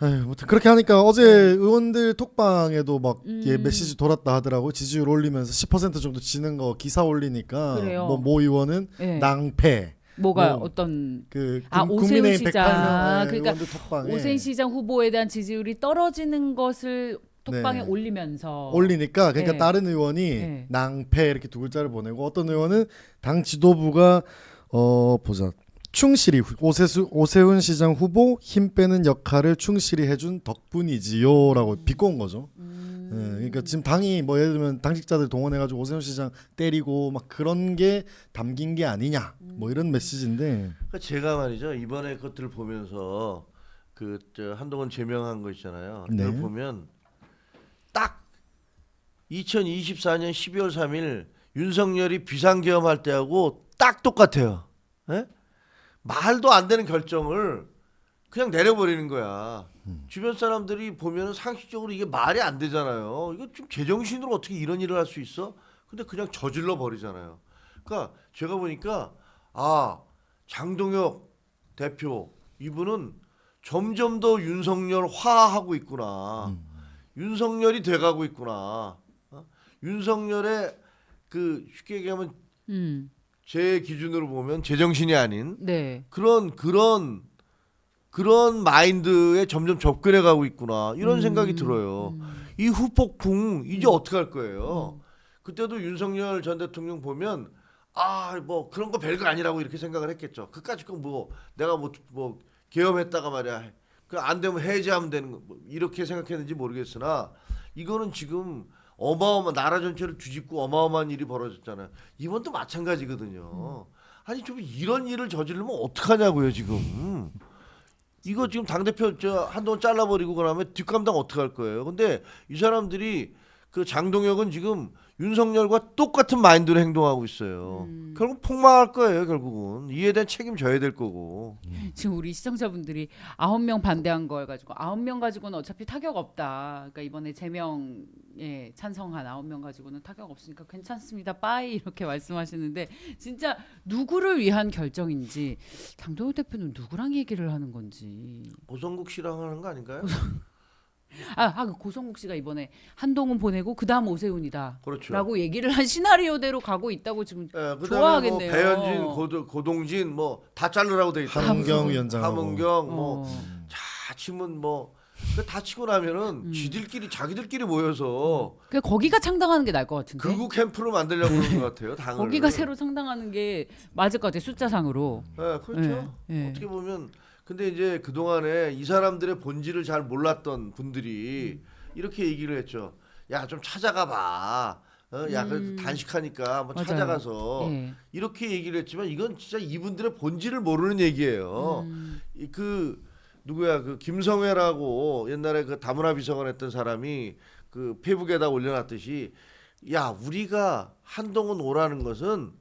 에휴, 아무튼 그렇게 하니까 어제 의원들 톡방에도 막 음. 예, 메시지 돌았다 하더라고. 지지율 올리면서 10% 정도 지는 거 기사 올리니까 그래요. 모 의원은 예. 낭패. 뭐가 뭐, 어떤 그 오세훈 국민의힘 시장. 108명 그러니까 의원들 톡방에 오세훈 시장 후보에 대한 지지율이 떨어지는 것을 톡방에 네. 올리면서 올리니까 그러니까 네. 다른 의원이 네. 낭패 이렇게 두 글자를 보내고 어떤 의원은 당 지도부가 보자. 충실히 오세훈 시장 후보 힘 빼는 역할을 충실히 해준 덕분이지요라고 비꼬은 거죠. 예, 그러니까 지금 당이 뭐 예를 들면 당직자들 동원해가지고 오세훈 시장 때리고 막 그런 게 담긴 게 아니냐 뭐 이런 메시지인데 그러니까 제가 말이죠 이번에 것들을 보면서 그 한동훈 제명한 거 있잖아요. 네. 이걸 보면 딱 2024년 12월 3일 윤석열이 비상계엄할 때하고 딱 똑같아요. 예? 말도 안 되는 결정을 그냥 내려버리는 거야. 주변 사람들이 보면은 상식적으로 이게 말이 안 되잖아요. 이거 좀 제정신으로 어떻게 이런 일을 할 수 있어? 근데 그냥 저질러 버리잖아요. 그러니까 제가 보니까 장동혁 대표 이분은 점점 더 윤석열화하고 있구나. 윤석열이 돼가고 있구나. 윤석열의 그 쉽게 얘기하면 제 기준으로 보면 제정신이 아닌 네. 그런 마인드에 점점 접근해 가고 있구나 이런 생각이 들어요. 이 후폭풍 이제 어떻게 할 거예요? 그때도 윤석열 전 대통령 보면 뭐 그런 거 별거 아니라고 이렇게 생각을 했겠죠. 그까짓 거 뭐 내가 뭐 계엄했다가 말이야 그 안 되면 해제하면 되는 거 이렇게 생각했는지 모르겠으나 이거는 지금 나라 전체를 뒤집고 어마어마한 일이 벌어졌잖아요. 이번도 마찬가지거든요. 아니 좀 이런 일을 저지르면 어떡하냐고요 지금. 이거 지금 당대표 한동안 잘라버리고 그러면 뒷감당 어떻게 할 거예요. 근데 이 사람들이 그 장동혁은 지금 윤석열과 똑같은 마인드로 행동하고 있어요. 결국 폭망할 거예요. 결국은 이에 대한 책임 져야 될 거고. 지금 우리 시청자분들이 9명 반대한 걸 가지고 9명 가지고는 어차피 타격 없다. 그러니까 이번에 제명에 찬성한 9명 가지고는 타격 없으니까 괜찮습니다. 빠이 이렇게 말씀하시는데 진짜 누구를 위한 결정인지 장동혁 대표는 누구랑 얘기를 하는 건지. 고성국 씨랑 하는 거 아닌가요? 그 고성국 씨가 이번에 한동훈 보내고 그다음 오세훈이다. 그렇죠. 라고 얘기를 한 시나리오대로 가고 있다고 지금 예, 그다음에 좋아하겠네요. 뭐 배현진, 고동진 뭐 다 자르라고 돼 있다. 함경 위원장하고 함은경 어. 치면 다 치고 나면은 자기들끼리 모여서 거기가 창당하는 게 나을 것 같은데. 극우 캠프로 만들려고 그러는 것 같아요. 당을. 거기가 새로 창당하는 게 맞을 것 같아요. 숫자상으로. 네, 그렇죠. 예. 어떻게 보면 근데 이제 그 동안에 이 사람들의 본질을 잘 몰랐던 분들이 이렇게 얘기를 했죠. 야 좀 찾아가 봐. 야 그래도 단식하니까 한번 맞아요. 찾아가서 예. 이렇게 얘기를 했지만 이건 진짜 이분들의 본질을 모르는 얘기예요. 그 누구야 그 김성회라고 옛날에 그 다문화 비서관 했던 사람이 그 페북에다 올려놨듯이 야 우리가 한동훈 오라는 것은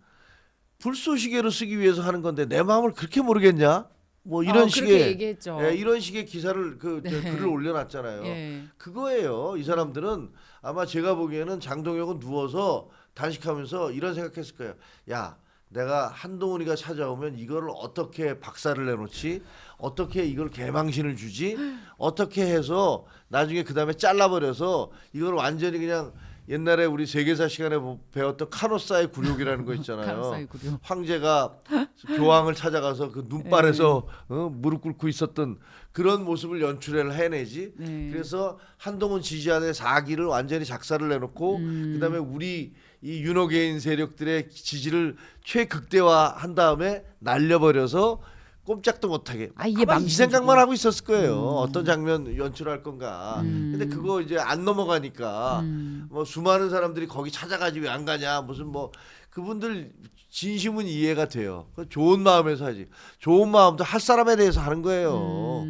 불쏘시개로 쓰기 위해서 하는 건데 내 마음을 그렇게 모르겠냐? 뭐 이런 그렇게 식의 얘기했죠. 이런 식의 기사를 글을 올려놨잖아요. 예. 그거예요. 이 사람들은 아마 제가 보기에는 장동혁은 누워서 단식하면서 이런 생각했을 거예요. 야, 내가 한동훈이가 찾아오면 이거를 어떻게 박살을 내놓지? 어떻게 이걸 개망신을 주지? 어떻게 해서 나중에 그 다음에 잘라버려서 이걸 완전히 그냥 옛날에 우리 세계사 시간에 배웠던 카노사의 굴욕이라는 거 있잖아요. 카노사의 굴욕. 황제가 교황을 찾아가서 그 눈발에서 무릎 꿇고 있었던 그런 모습을 연출을 해내지. 네. 그래서 한동훈 지지자의 사기를 완전히 작사를 내놓고 그다음에 우리 이 윤호개인 세력들의 지지를 최극대화한 다음에 날려버려서 꼼짝도 못하게. 이게 아마 이 망신이고. 생각만 하고 있었을 거예요. 어떤 장면 연출할 건가. 근데 그거 이제 안 넘어가니까 뭐 수많은 사람들이 거기 찾아가지 왜 안 가냐. 무슨 뭐 그분들 진심은 이해가 돼요. 좋은 마음에서 하지. 좋은 마음도 할 사람에 대해서 하는 거예요.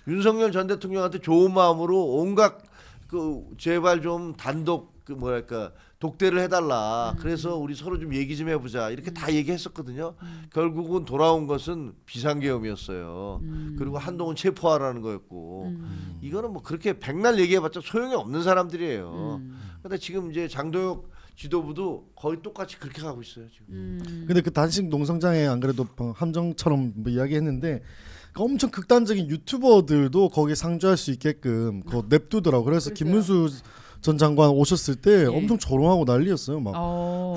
윤석열 전 대통령한테 좋은 마음으로 온갖 그 제발 좀 단독 그 뭐랄까 독대를 해달라. 그래서 우리 서로 좀 얘기 좀 해보자. 이렇게 다 얘기했었거든요. 결국은 돌아온 것은 비상계엄이었어요. 그리고 한동훈 체포하라는 거였고 이거는 뭐 그렇게 백날 얘기해봤자 소용이 없는 사람들이에요. 근데 지금 이제 장동혁 지도부도 거의 똑같이 그렇게 가고 있어요 지금. 근데 그 단식 농성장에 안 그래도 함정처럼 뭐 이야기했는데 그 엄청 극단적인 유튜버들도 거기에 상주할 수 있게끔 그거 냅두더라고. 그래서 글쎄요. 김문수 전 장관 오셨을 때 예. 엄청 조롱하고 난리였어요. 막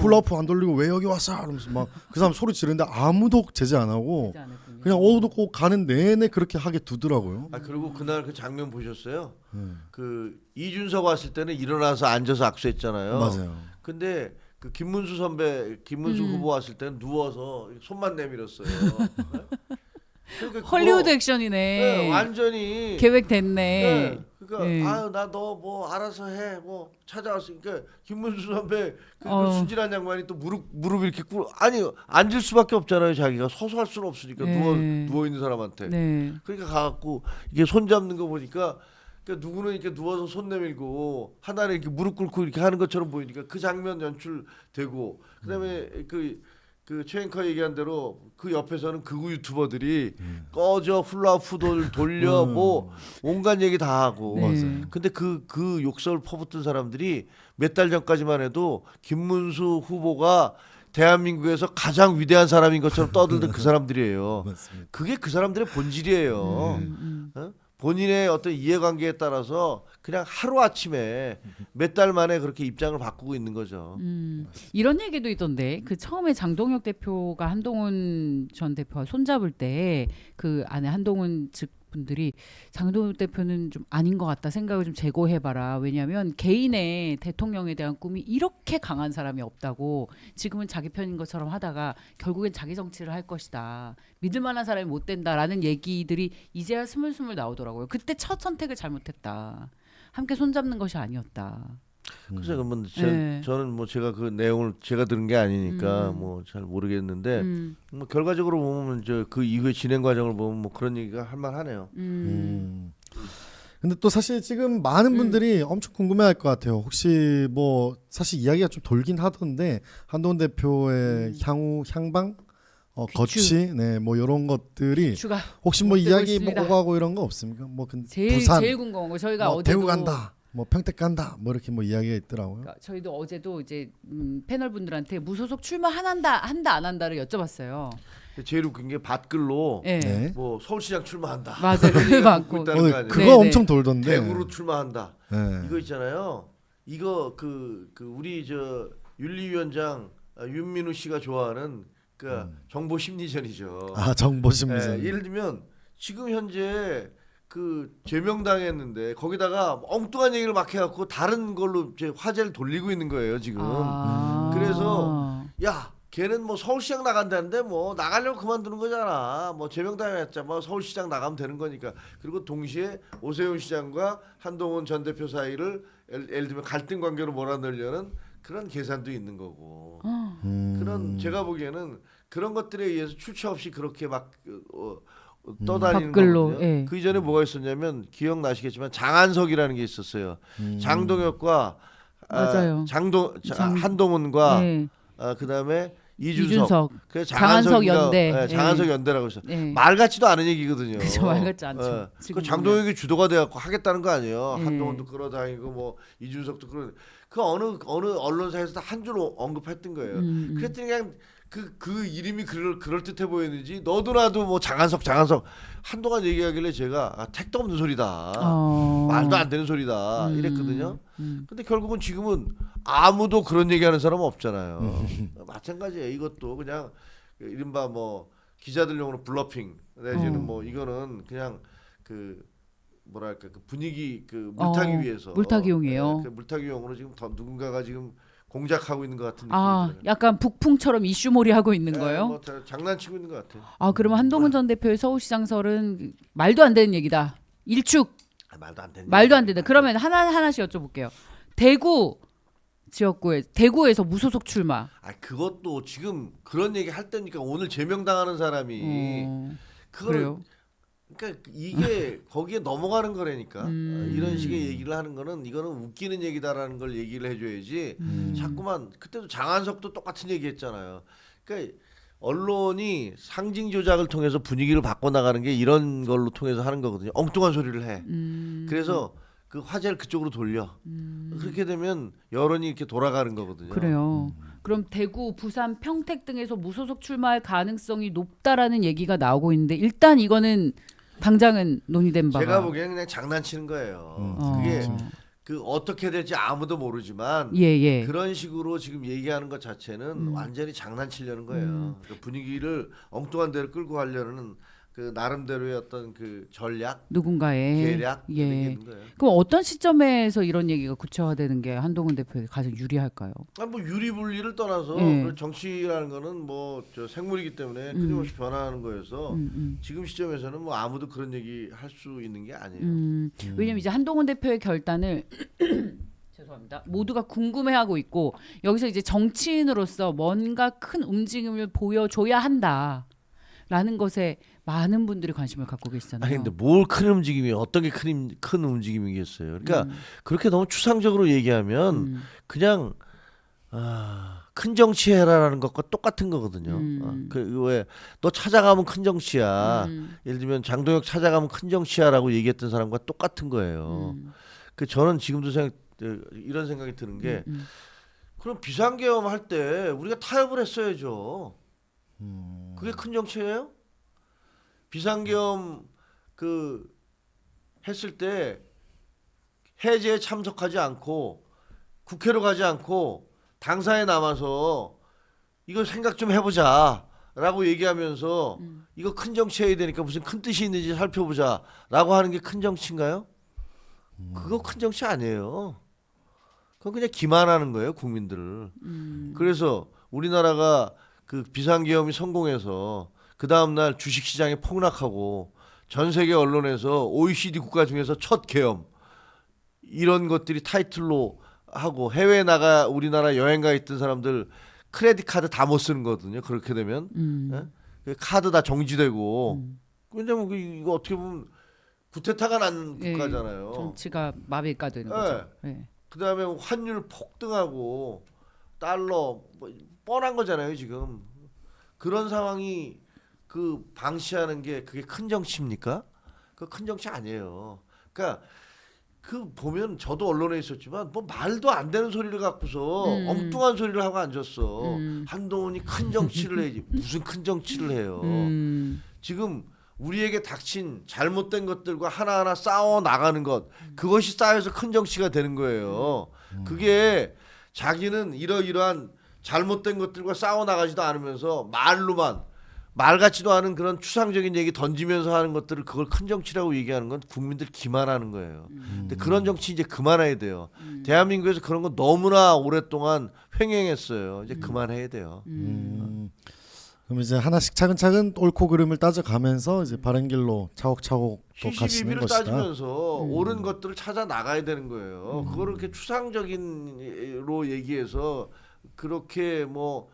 훌라후프 안 돌리고 왜 여기 왔어? 이러면서 막 그 사람 소리 지르는데 아무도 제재 안 하고 되지 않았군요. 그냥 오고 가는 내내 그렇게 하게 두더라고요. 아 그리고 그날 그 장면 보셨어요? 그 이준석 왔을 때는 일어나서 앉아서 악수했잖아요. 맞아요. 근데 그 김문수 후보 왔을 때는 누워서 손만 내밀었어요. 그러니까 헐리우드 그거, 액션이네. 네, 완전히 계획됐네. 네, 그러니까 네. 아유 나 너 뭐 알아서 해 뭐 찾아왔으니까 김문수 선배 그 순진한 양반이 또 무릎 이렇게 꿇 아니 앉을 수밖에 없잖아요. 자기가 서서 할 수는 없으니까 네. 누워 있는 사람한테. 네. 그러니까 가갖고 이게 손 잡는 거 보니까 그러니까 누구는 이렇게 누워서 손 내밀고 하나는 이렇게 무릎 꿇고 이렇게 하는 것처럼 보이니까 그 장면 연출되고 그다음에 그 최앵커 얘기한 대로 그 옆에서는 극우 유튜버들이 꺼져 훌라후프 돌려 뭐 온갖 얘기 다 하고 네. 맞아요. 근데 그 욕설 퍼붓던 사람들이 몇 달 전까지만 해도 김문수 후보가 대한민국에서 가장 위대한 사람인 것처럼 떠들던 그 사람들이에요. 맞습니다. 그게 그 사람들의 본질이에요. 어? 본인의 어떤 이해관계에 따라서 그냥 하루 아침에 몇 달 만에 그렇게 입장을 바꾸고 있는 거죠. 이런 얘기도 있던데 그 처음에 장동혁 대표가 한동훈 전 대표와 손잡을 때 그 안에 한동훈 측 분들이 장동혁 대표는 좀 아닌 것 같다 생각을 좀 재고해봐라. 왜냐하면 개인의 대통령에 대한 꿈이 이렇게 강한 사람이 없다고 지금은 자기 편인 것처럼 하다가 결국엔 자기 정치를 할 것이다. 믿을 만한 사람이 못 된다라는 얘기들이 이제야 스물스물 나오더라고요. 그때 첫 선택을 잘못했다. 함께 손잡는 것이 아니었다. 그래서 그러면 네. 저는 뭐 제가 그 내용을 제가 들은 게 아니니까 뭐 잘 모르겠는데 뭐 결과적으로 보면 그 이후의 진행 과정을 보면 뭐 그런 얘기가 할 만하네요. 근데 또 사실 지금 많은 분들이 엄청 궁금해할 것 같아요. 혹시 뭐 사실 이야기가 좀 돌긴 하던데 한동훈 대표의 향후 향방, 거취, 네, 뭐 이런 것들이 추가 혹시 뭐 못되고 이야기 있습니다. 뭐 오가고 이런 거 없습니까? 뭐 근데 제일 부산, 제일 궁금한 거 저희가 뭐 어제도 대구 간다, 뭐 평택 간다, 뭐 이렇게 뭐 이야기가 있더라고요. 그러니까 저희도 어제도 이제 패널 분들한테 무소속 출마 한다 안 한다를 여쭤봤어요. 제일 웃긴 게 밭글로 예. 네. 뭐 서울시장 출마한다. 맞아요. 그게 많고. 있다는 거 오늘 아니에요? 그거 네, 엄청 돌던데. 대구로 출마한다. 네. 이거 있잖아요. 이거 그 우리 저 윤리위원장 윤민우 씨가 좋아하는 그 정보 심리전이죠. 아 정보 심리전. 예를 들면 지금 현재 그 제명당했는데 거기다가 엉뚱한 얘기를 막 해갖고 다른 걸로 이제 화제를 돌리고 있는 거예요 지금. 그래서 야 걔는 뭐 서울시장 나간다는데 뭐 나가려고 그만두는 거잖아. 뭐 제명당했자 뭐 서울시장 나가면 되는 거니까. 그리고 동시에 오세훈 시장과 한동훈 전 대표 사이를 예를 들면 갈등 관계로 몰아넣으려는 그런 계산도 있는 거고. 그런 제가 보기에는 그런 것들에 의해서 출처 없이 그렇게 막 떠다니는 밖글로, 거거든요. 예. 그 이전에 뭐가 있었냐면 기억나시겠지만 장한석이라는 게 있었어요. 장동혁과 맞아요. 한동훈과 네. 그다음에 이준석. 이준석. 그래서 장한석 연대. 네, 장한석 연대라고 했어요. 네. 말 같지도 않은 얘기거든요. 그죠, 말 같지 않죠. 그 지금 장동혁이 주도가 돼갖고 하겠다는 거 아니에요. 네. 한동훈도 끌어다니고 뭐 이준석도 그 어느 언론사에서 다 한 줄 언급했던 거예요. 그랬더니 그냥 그 이름이 그럴 듯해 보였는지 너도 나도 뭐 장한석 한동안 얘기하길래 제가 택도 없는 소리다. 말도 안 되는 소리다 이랬거든요. 근데 결국은 지금은 아무도 그런 얘기하는 사람은 없잖아요. 마찬가지예요. 이것도 그냥 이른바 뭐 기자들용으로 블러핑 내지는 뭐 이거는 그냥 그 뭐랄까 그 분위기 그 물타기 위해서 물타기용이에요. 그 물타기용으로 지금 더 누군가가 지금 공작하고 있는 것 같은 느낌이 들어요. 약간 북풍처럼 이슈몰이 하고 있는 거예요? 뭐 장난치고 있는 것 같아요. 그러면 한동훈 전 대표의 서울시장설은 말도 안 되는 얘기다. 일축. 말도 안 되는. 말도 안 된다. 그러면 하나씩 여쭤볼게요. 대구 지역구에 대구에서 무소속 출마. 그것도 지금 그런 얘기 할 때니까 오늘 제명당하는 사람이 그거를 그래요? 그러니까 이게 거기에 넘어가는 거라니까. 이런 식의 얘기를 하는 거는 이거는 웃기는 얘기다라는 걸 얘기를 해줘야지. 자꾸만 그때도 장한석도 똑같은 얘기했잖아요. 그러니까 언론이 상징 조작을 통해서 분위기를 바꿔 나가는 게 이런 걸로 통해서 하는 거거든요. 엉뚱한 소리를 해. 그래서 그 화제를 그쪽으로 돌려. 그렇게 되면 여론이 이렇게 돌아가는 거거든요. 그래요. 그럼 대구, 부산, 평택 등에서 무소속 출마할 가능성이 높다라는 얘기가 나오고 있는데 일단 이거는 당장은 논의된 바가. 제가 보기엔 그냥 장난치는 거예요. 그게 그 어떻게 될지 아무도 모르지만 예. 그런 식으로 지금 얘기하는 것 자체는 완전히 장난치려는 거예요. 그 분위기를 엉뚱한 데로 끌고 가려는 그 나름대로의 어떤 그 전략, 누군가의 계략 이런 게 예. 있는 거예요. 그럼 어떤 시점에서 이런 얘기가 구체화되는 게 한동훈 대표에게 가장 유리할까요? 뭐 유리불리를 떠나서 예. 그 정치라는 거는 뭐 저 생물이기 때문에 끊임없이 변화하는 거여서 지금 시점에서는 뭐 아무도 그런 얘기 할 수 있는 게 아니에요. 왜냐면 이제 한동훈 대표의 결단을 죄송합니다. 모두가 궁금해하고 있고 여기서 이제 정치인으로서 뭔가 큰 움직임을 보여줘야 한다라는 것에 많은 분들이 관심을 갖고 계시잖아요. 아니 근데 뭘 큰 움직임이 어떤 게 큰 움직임이겠어요. 그러니까 그렇게 너무 추상적으로 얘기하면 그냥 큰 정치해라라는 것과 똑같은 거거든요. 왜 너 찾아가면 큰 정치야. 예를 들면 장동혁 찾아가면 큰 정치야라고 얘기했던 사람과 똑같은 거예요. 그 저는 지금도 이런 생각이 드는 게 그럼 비상계엄 할 때 우리가 타협을 했어야죠. 그게 큰 정치예요? 비상계엄 그 했을 때 해제에 참석하지 않고 국회로 가지 않고 당사에 남아서 이거 생각 좀 해보자라고 얘기하면서 이거 큰 정치해야 되니까 무슨 큰 뜻이 있는지 살펴보자라고 하는 게 큰 정치인가요? 그거 큰 정치 아니에요. 그건 그냥 기만하는 거예요, 국민들을. 그래서 우리나라가 그 비상계엄이 성공해서 그 다음날 주식시장이 폭락하고 전 세계 언론에서 OECD 국가 중에서 첫 계엄 이런 것들이 타이틀로 하고 해외에 나가 우리나라 여행 가 있던 사람들 크레딧 카드 다 못 쓰는 거거든요. 그렇게 되면 예? 그 카드 다 정지되고 왜냐면 이거 어떻게 보면 구테타가 난 예, 국가잖아요. 정치가 마비가 되는 거죠. 예. 그다음에 환율 폭등하고 달러 뭐 뻔한 거잖아요 지금. 그런 상황이 그 방치하는 게 그게 큰 정치입니까? 그 큰 정치 아니에요. 그러니까 그 보면 저도 언론에 있었지만 뭐 말도 안 되는 소리를 갖고서 엉뚱한 소리를 하고 앉았어. 한동훈이 큰 정치를 해야지 무슨 큰 정치를 해요. 지금 우리에게 닥친 잘못된 것들과 하나하나 싸워 나가는 것 그것이 쌓여서 큰 정치가 되는 거예요. 그게 자기는 이러이러한 잘못된 것들과 싸워 나가지도 않으면서 말로만 말 같지도 않은 그런 추상적인 얘기 던지면서 하는 것들을 그걸 큰 정치라고 얘기하는 건 국민들 기만하는 거예요. 근데 그런 정치 이제 그만해야 돼요. 대한민국에서 그런 거 너무나 오랫동안 횡행했어요. 이제 그만해야 돼요. 그럼 이제 하나씩 차근차근 옳고 그름을 따져가면서 이제 바른 길로 차곡차곡 또 가시는 시시비비를 것이다. 따지면서 옳은 것들을 찾아 나가야 되는 거예요. 그거를 이렇게 추상적인로 얘기해서 그렇게 뭐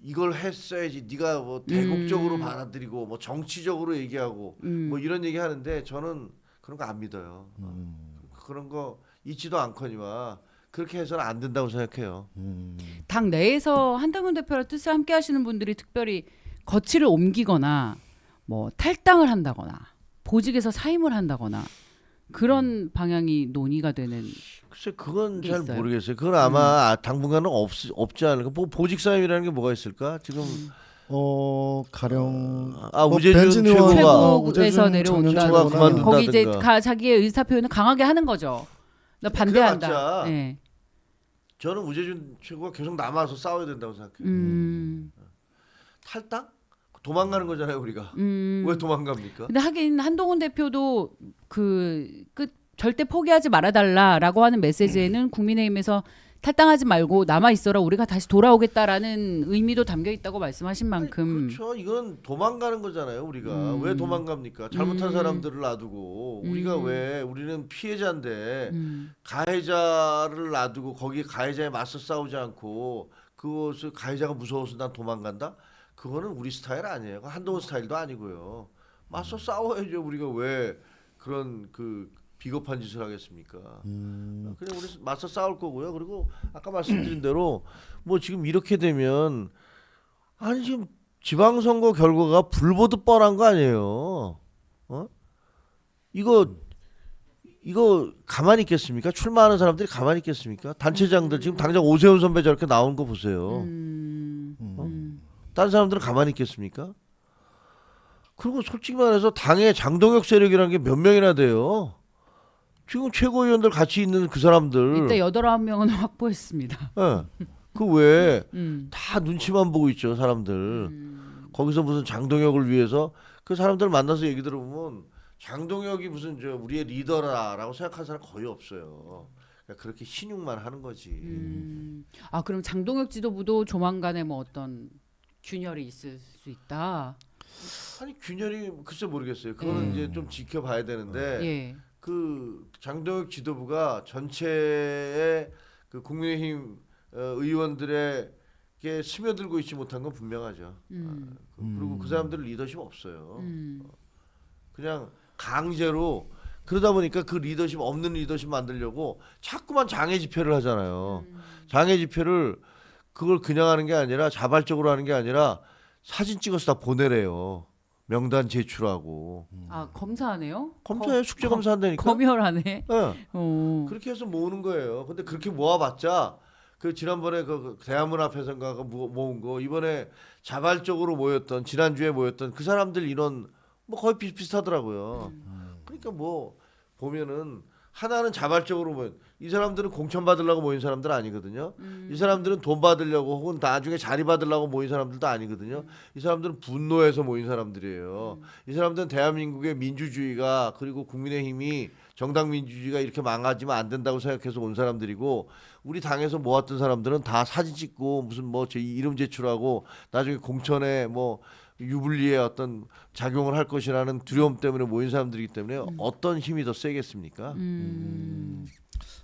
이걸 했어야지 네가 뭐 대국적으로 받아들이고 뭐 정치적으로 얘기하고 뭐 이런 얘기 하는데 저는 그런 거 안 믿어요. 그런 거 있지도 않거니와 그렇게 해서는 안 된다고 생각해요. 당 내에서 한동훈 대표의 뜻을 함께 하시는 분들이 특별히 거취를 옮기거나 뭐 탈당을 한다거나 보직에서 사임을 한다거나 그런 방향이 논의가 되는 글쎄 그건 잘 있어요. 모르겠어요. 그건 아마 당분간은 없지 않을까. 뭐 보직 사임이라는 게 뭐가 있을까? 지금 가령 우재준 벤진 최고가 의원과 최고에서 우재준 내려온다. 최고가 그만둔다든가. 거기 이제 자기의 의사 표현을 강하게 하는 거죠. 나 반대한다. 그래봤자 예. 저는 우재준 최고가 계속 남아서 싸워야 된다고 생각해요. 탈당? 도망가는 거잖아요 우리가. 왜 도망갑니까? 근데 하긴 한동훈 대표도 절대 포기하지 말아달라라고 하는 메시지에는 국민의힘에서 탈당하지 말고 남아 있어라 우리가 다시 돌아오겠다라는 의미도 담겨 있다고 말씀하신 만큼 그렇죠. 이건 도망가는 거잖아요. 우리가 왜 도망갑니까? 잘못한 사람들을 놔두고 우리가 왜 우리는 피해자인데 가해자를 놔두고 거기에 가해자에 맞서 싸우지 않고 그것을 가해자가 무서워서 난 도망간다? 그거는 우리 스타일 아니에요. 한동훈 스타일도 아니고요. 맞서 싸워야죠. 우리가 왜 그런 그 비겁한 짓을 하겠습니까? 그냥 우리 맞서 싸울 거고요. 그리고 아까 말씀드린 대로 뭐 지금 이렇게 되면 아니 지금 지방선거 결과가 불보듯 뻔한 거 아니에요? 이거 이거 가만히 있겠습니까? 출마하는 사람들이 가만히 있겠습니까? 단체장들 지금 당장 오세훈 선배 저렇게 나온 거 보세요. 다른 사람들은 가만히 있겠습니까? 그리고 솔직히 말해서 당의 장동혁 세력이라는 게 몇 명이나 돼요. 지금 최고위원들 같이 있는 그 사람들. 이때 8-9명은 확보했습니다. 예. 그 외에 음. 다 눈치만 보고 있죠 사람들. 거기서 무슨 장동혁을 위해서 그 사람들 만나서 얘기 들어보면 장동혁이 무슨 저 우리의 리더라라고 생각하는 사람 거의 없어요. 그러니까 그렇게 신용만 하는 거지. 아 그럼 장동혁 지도부도 조만간에 뭐 어떤 균열이 있을 수 있다. 아니 균열이 글쎄 모르겠어요. 그거는 이제 좀 지켜봐야 되는데 예. 그 장동혁 지도부가 전체의 그 국민의힘 의원들에게 스며들고 있지 못한 건 분명하죠. 그리고 그 사람들은 리더십 없어요. 그냥 강제로 그러다 보니까 그 리더십 없는 리더십 만들려고 자꾸만 장애 집회를 하잖아요. 장애 집회를 그걸 그냥 하는 게 아니라 자발적으로 하는 게 아니라 사진 찍어서 다 보내래요. 명단 제출하고. 아 검사하네요. 검사에 숙제 검사한다니까. 검열하네. 네. 그렇게 해서 모으는 거예요. 근데 그렇게 모아봤자 그 지난번에 그 대한문 앞에서인가 모은 거 이번에 자발적으로 모였던 지난주에 모였던 그 사람들 인원 뭐 거의 비슷비슷하더라고요. 그러니까 뭐 보면은 하나는 자발적으로 모인 이 사람들은 공천 받으려고 모인 사람들 아니거든요. 이 사람들은 돈 받으려고 혹은 나중에 자리 받으려고 모인 사람들도 아니거든요. 이 사람들은 분노해서 모인 사람들이에요. 이 사람들은 대한민국의 민주주의가 그리고 국민의힘이 정당 민주주의가 이렇게 망가지면 안 된다고 생각해서 온 사람들이고 우리 당에서 모았던 사람들은 다 사진 찍고 무슨 뭐 제 이름 제출하고 나중에 공천에 뭐 유불리의 어떤 작용을 할 것이라는 두려움 때문에 모인 사람들이기 때문에 어떤 힘이 더 세겠습니까?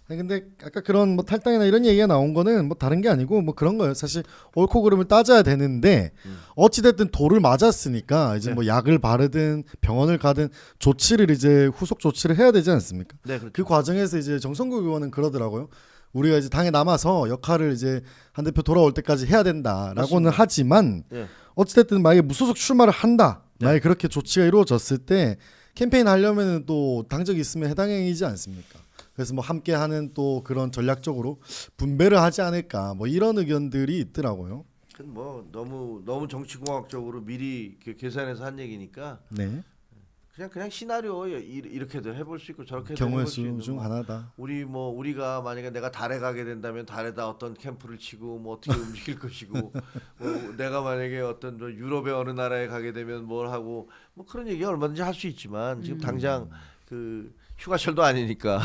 아니 근데 아까 그런 뭐 탈당이나 이런 얘기가 나온 거는 뭐 다른 게 아니고 뭐 그런 거예요. 사실 옳고 그름을 따져야 되는데 어찌 됐든 돌을 맞았으니까 이제 네. 뭐 약을 바르든 병원을 가든 조치를 이제 후속 조치를 해야 되지 않습니까? 네, 그렇죠. 그 과정에서 이제 정성국 의원은 그러더라고요. 우리가 이제 당에 남아서 역할을 이제 한 대표 돌아올 때까지 해야 된다라고는 맞습니다. 하지만 네. 어찌됐든 만약에 무소속 출마를 한다. 네. 만약에 그렇게 조치가 이루어졌을 때 캠페인 하려면은 또 당적이 있으면 해당 행위지 않습니까? 그래서 뭐 함께하는 또 그런 전략적으로 분배를 하지 않을까 뭐 이런 의견들이 있더라고요. 그건 뭐 너무 정치공학적으로 미리 계산해서 한 얘기니까 네. 그냥 시나리오 이렇게도 해볼 수 있고 저렇게도 경우의 해볼 수 수 있는 중 뭐 하나다. 우리가 만약에 내가 달에 가게 된다면 달에다 어떤 캠프를 치고 뭐 어떻게 움직일 것이고 뭐 내가 만약에 어떤 저 유럽의 어느 나라에 가게 되면 뭘 하고 뭐 그런 얘기 얼마든지 할 수 있지만 지금 당장 그 휴가철도 아니니까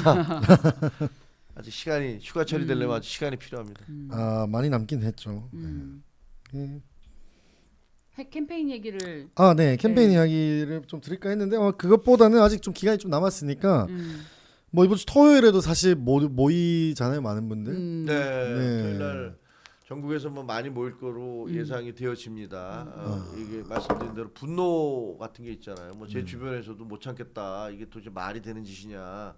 아직 시간이 휴가철이 되려면 아직 시간이 필요합니다. 아 많이 남긴 했죠. 예. 캠페인 얘기를 아, 네. 캠페인 네. 이야기를 좀 드릴까 했는데 그것보다는 아직 좀 기간이 좀 남았으니까 뭐 이번 주 토요일에도 사실 모이잖아요, 많은 분들. 네, 네. 토요일 날 전국에서 뭐 많이 모일 거로 예상이 되어집니다. 이게 말씀드린 대로 분노 같은 게 있잖아요. 뭐 제 주변에서도 못 참겠다. 이게 도대체 말이 되는 짓이냐.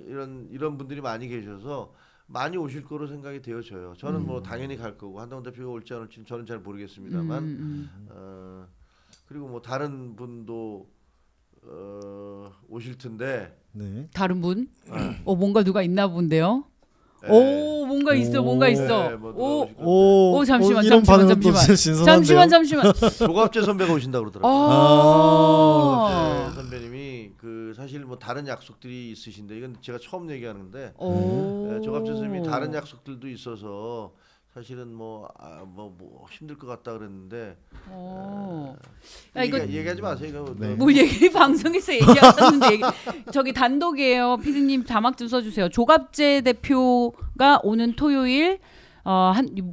이런 분들이 많이 계셔서 많이 오실 거로 생각이 되어져요. 저는 뭐 당연히 갈 거고 한동훈 대표가 올지 안 올지는 저는 잘 모르겠습니다만 그리고 뭐 다른 분도 오실 텐데 네. 다른 분? 뭔가 누가 있나 본데요. 네. 오 뭔가 있어 뭔가 있어. 네, 뭐 누가 오 오실 건데. 오, 잠시만, 이런 잠시만, 반응은 또 잠시만. 진짜 신선한데요. 잠시만. 조갑재 선배가 오신다 그러더라고요. 아. 조갑재 선배님이 그 사실 뭐 다른 약속들이 있으신데 이건 제가 처음 얘기하는데 오. 조갑재 선생님이 다른 약속들도 있어서 사실은 뭐 힘들 것 같다 그랬는데 야, 이거 얘기하지 마세요. 이거 네. 뭘 얘기 방송에서 얘기하셨는데 저기 단독이에요. 피디님 자막 좀 써주세요. 조갑재 대표가 오는 토요일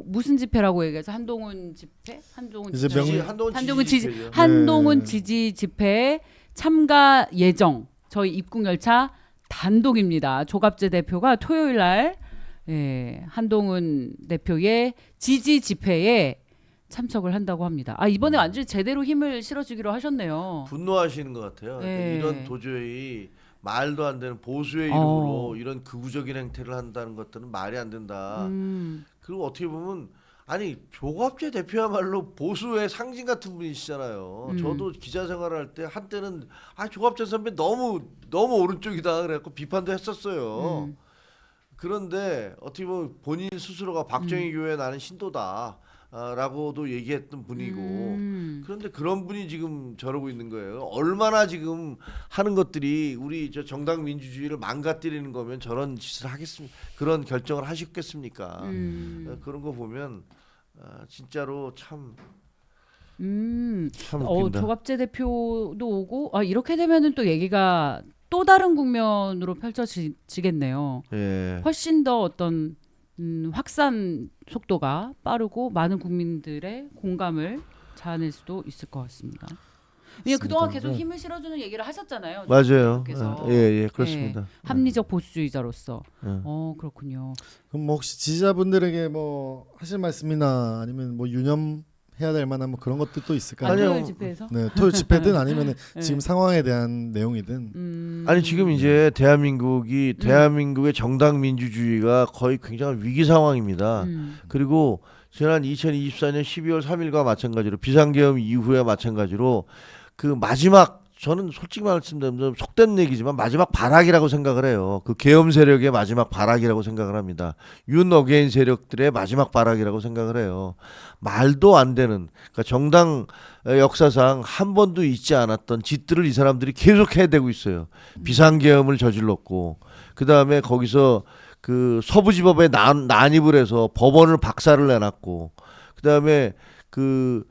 무슨 집회라고 얘기해서 한동훈 집회? 한동훈 이제 집회? 한동훈 지지 집회죠. 한동훈 네. 지지 집회 참가 예정. 저희 입국 열차 단독입니다. 조갑재 대표가 토요일 날 한동훈 대표의 지지 집회에 참석을 한다고 합니다. 이번에 완전히 제대로 힘을 실어주기로 하셨네요. 분노하시는 것 같아요. 네. 이런 도저히 말도 안 되는 보수의 이름으로 이런 극우적인 행태를 한다는 것들은 말이 안 된다. 그리고 어떻게 보면 아니 조갑재 대표야말로 보수의 상징 같은 분이시잖아요. 음. 저도 기자 생활할 때 한때는 조갑재 선배 너무 오른쪽이다 그래갖고 비판도 했었어요. 음. 그런데 어떻게 보면 본인 스스로가 박정희 교회 나는 신도다. 라고도 얘기했던 분이고 그런데 그런 분이 지금 저러고 있는 거예요. 얼마나 지금 하는 것들이 우리 저 정당 민주주의를 망가뜨리는 거면 저런 짓을 하겠습니까? 그런 결정을 하셨겠습니까? 그런 거 보면 진짜로 참 웃긴다. 조갑재 대표도 오고 이렇게 되면은 또 얘기가 또 다른 국면으로 펼쳐지겠네요. 예. 훨씬 더 어떤 확산 속도가 빠르고 많은 국민들의 공감을 자아낼 수도 있을 것 같습니다. 왜냐 그동안 계속 힘을 실어주는 얘기를 하셨잖아요. 맞아요. 께서. 예, 그렇습니다. 네, 합리적 보수주의자로서. 예. 그렇군요. 그럼 뭐 혹시 지지자분들에게 뭐 하실 말씀이나 아니면 뭐 유념해야 될 만한 뭐 그런 것도 또 있을까요? 아니요. 토요일 집회에서. 네, 토요일 집회든 아니면 네. 지금 상황에 대한 내용이든. 아니 지금 이제 대한민국의 정당 민주주의가 거의 굉장히 위기 상황입니다. 그리고 지난 2024년 12월 3일과 마찬가지로 비상계엄 이후에 마찬가지로 그 마지막 저는 솔직히 말씀드리면 속된 얘기지만 마지막 발악이라고 생각을 해요. 그 계엄 세력의 마지막 발악이라고 생각을 합니다. 윤 어게인 세력들의 마지막 발악이라고 생각을 해요. 말도 안 되는 그러니까 정당 역사상 한 번도 있지 않았던 짓들을 이 사람들이 계속 해대고 있어요. 비상계엄을 저질렀고 그 다음에 거기서 그 서부지법에 난입을 해서 법원을 박살을 내놨고 그 다음에 그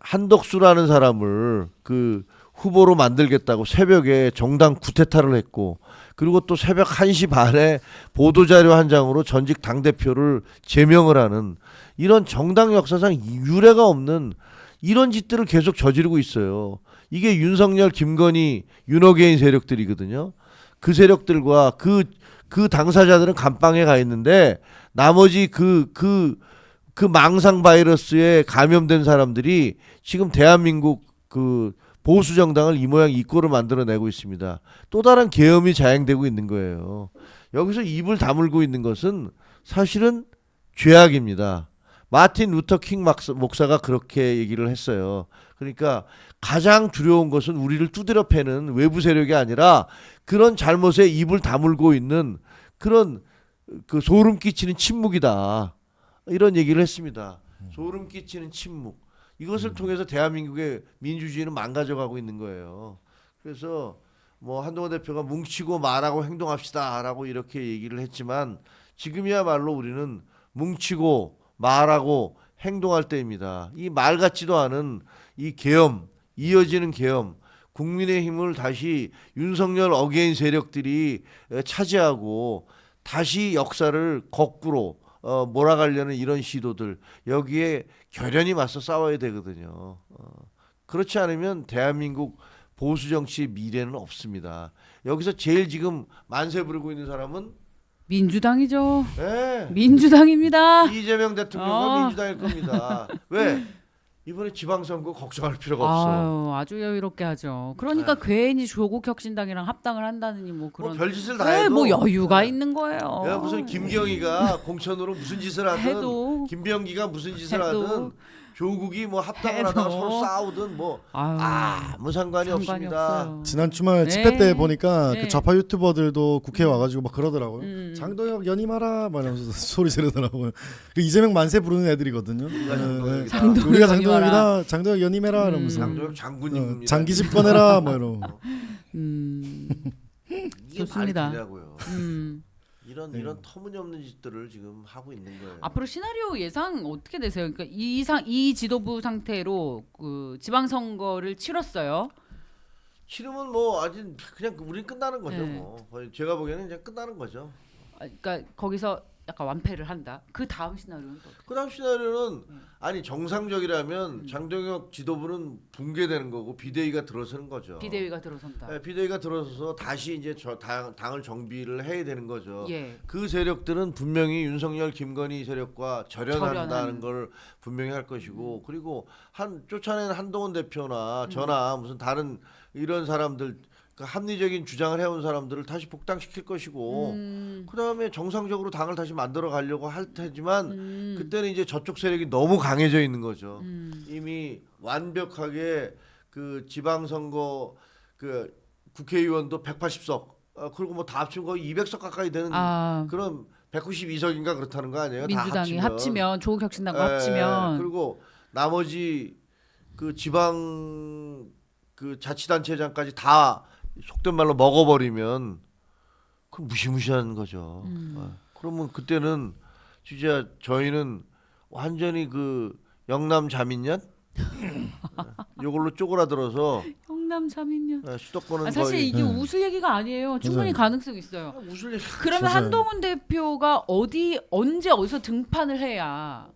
한덕수라는 사람을 그 후보로 만들겠다고 새벽에 정당 쿠데타를 했고 그리고 또 새벽 1시 반에 보도자료 한 장으로 전직 당대표를 제명을 하는 이런 정당 역사상 유례가 없는 이런 짓들을 계속 저지르고 있어요. 이게 윤석열, 김건희, 윤어게인 세력들이거든요. 그 세력들과 그 당사자들은 감방에 가 있는데 나머지 그 망상 바이러스에 감염된 사람들이 지금 대한민국 그 보수 정당을 이 모양 이 꼴을 만들어내고 있습니다. 또 다른 계엄이 자행되고 있는 거예요. 여기서 입을 다물고 있는 것은 사실은 죄악입니다. 마틴 루터 킹 목사가 그렇게 얘기를 했어요. 그러니까 가장 두려운 것은 우리를 두드려 패는 외부 세력이 아니라 그런 잘못에 입을 다물고 있는 그런 그 소름 끼치는 침묵이다. 이런 얘기를 했습니다. 소름 끼치는 침묵. 이것을 통해서 대한민국의 민주주의는 망가져가고 있는 거예요. 그래서 뭐 한동훈 대표가 뭉치고 말하고 행동합시다라고 이렇게 얘기를 했지만 지금이야말로 우리는 뭉치고 말하고 행동할 때입니다. 이 말 같지도 않은 이 계엄, 이어지는 계엄, 국민의힘을 다시 윤석열 어게인 세력들이 차지하고 다시 역사를 거꾸로 몰아가려는 이런 시도들 여기에 결연히 맞서 싸워야 되거든요. 그렇지 않으면 대한민국 보수 정치의 미래는 없습니다. 여기서 제일 지금 만세 부르고 있는 사람은 민주당이죠. 네. 민주당입니다. 이재명 대통령과 민주당일 겁니다. 왜? 이번에 지방선거 걱정할 필요가 없어. 아주 여유롭게 하죠. 그러니까 괜히 조국 혁신당이랑 합당을 한다느니 뭐 그런 별짓을 다 해도 뭐 여유가 있는 거예요. 야, 무슨 김경희가 공천으로 무슨 짓을 하든 해도 김병기가 무슨 짓을 해도 하든 조국이 뭐 합당을 해도 하다가 서로 싸우든 뭐 아무 상관이 없습니다. 없어요. 지난 주말 네. 집회 때 보니까 네. 그 좌파 유튜버들도 국회에 와가지고 막 그러더라고요. 장동혁 연임하라 막 이러면서 소리 지르더라고요. 그 이재명 만세 부르는 애들이거든요. 장동혁이다. 우리가 장동혁이다. 장동혁 연임해라 이러면서 장동혁 장군입니다. 장기 집권해라 뭐 이러고. 이게 좋습니다. 말이 되냐고요. 이런 터무니없는 짓들을 지금 하고 있는 거예요. 앞으로 시나리오 예상 어떻게 되세요? 그러니까 이 지도부 상태로 그 지방선거를 치렀어요. 치르면 뭐 아직 그냥 우린 끝나는 거죠. 네. 뭐 거의 제가 보기에는 그냥 끝나는 거죠. 그러니까 거기서 약간 완패를 한다. 그 다음 시나리오는 또 어떻게? 그다음 시나리오는 아니 정상적이라면 장동혁 지도부는 붕괴되는 거고 비대위가 들어서는 거죠. 비대위가 들어선다. 네, 비대위가 들어서서 다시 이제 당을 정비를 해야 되는 거죠. 예. 그 세력들은 분명히 윤석열, 김건희 세력과 절연한다는 절연하는. 걸 분명히 할 것이고 그리고 쫓아낸 한동훈 대표나 저나 무슨 다른 이런 사람들 그 합리적인 주장을 해온 사람들을 다시 복당시킬 것이고 그다음에 정상적으로 당을 다시 만들어 가려고 할 테지만 그때는 이제 저쪽 세력이 너무 강해져 있는 거죠. 이미 완벽하게 그 지방선거 그 국회의원도 180석 그리고 뭐 다 합치면 거의 200석 가까이 되는 그런 192석인가 그렇다는 거 아니에요? 민주당이 다 합치면 조국혁신당과 예, 합치면 그리고 나머지 그 지방 그 자치단체장까지 다 속된 말로 먹어버리면 그 무시무시한 거죠. 그러면 그때는 진짜 저희는 완전히 그 영남 자민련 이걸로 쪼그라들어서 영남 자민련. 수도권은 사실 거의 이게 웃을 얘기가 아니에요. 충분히 가능성 있어요. 웃을 얘기. 그러면 맞아요. 한동훈 대표가 언제 어디서 등판을 해야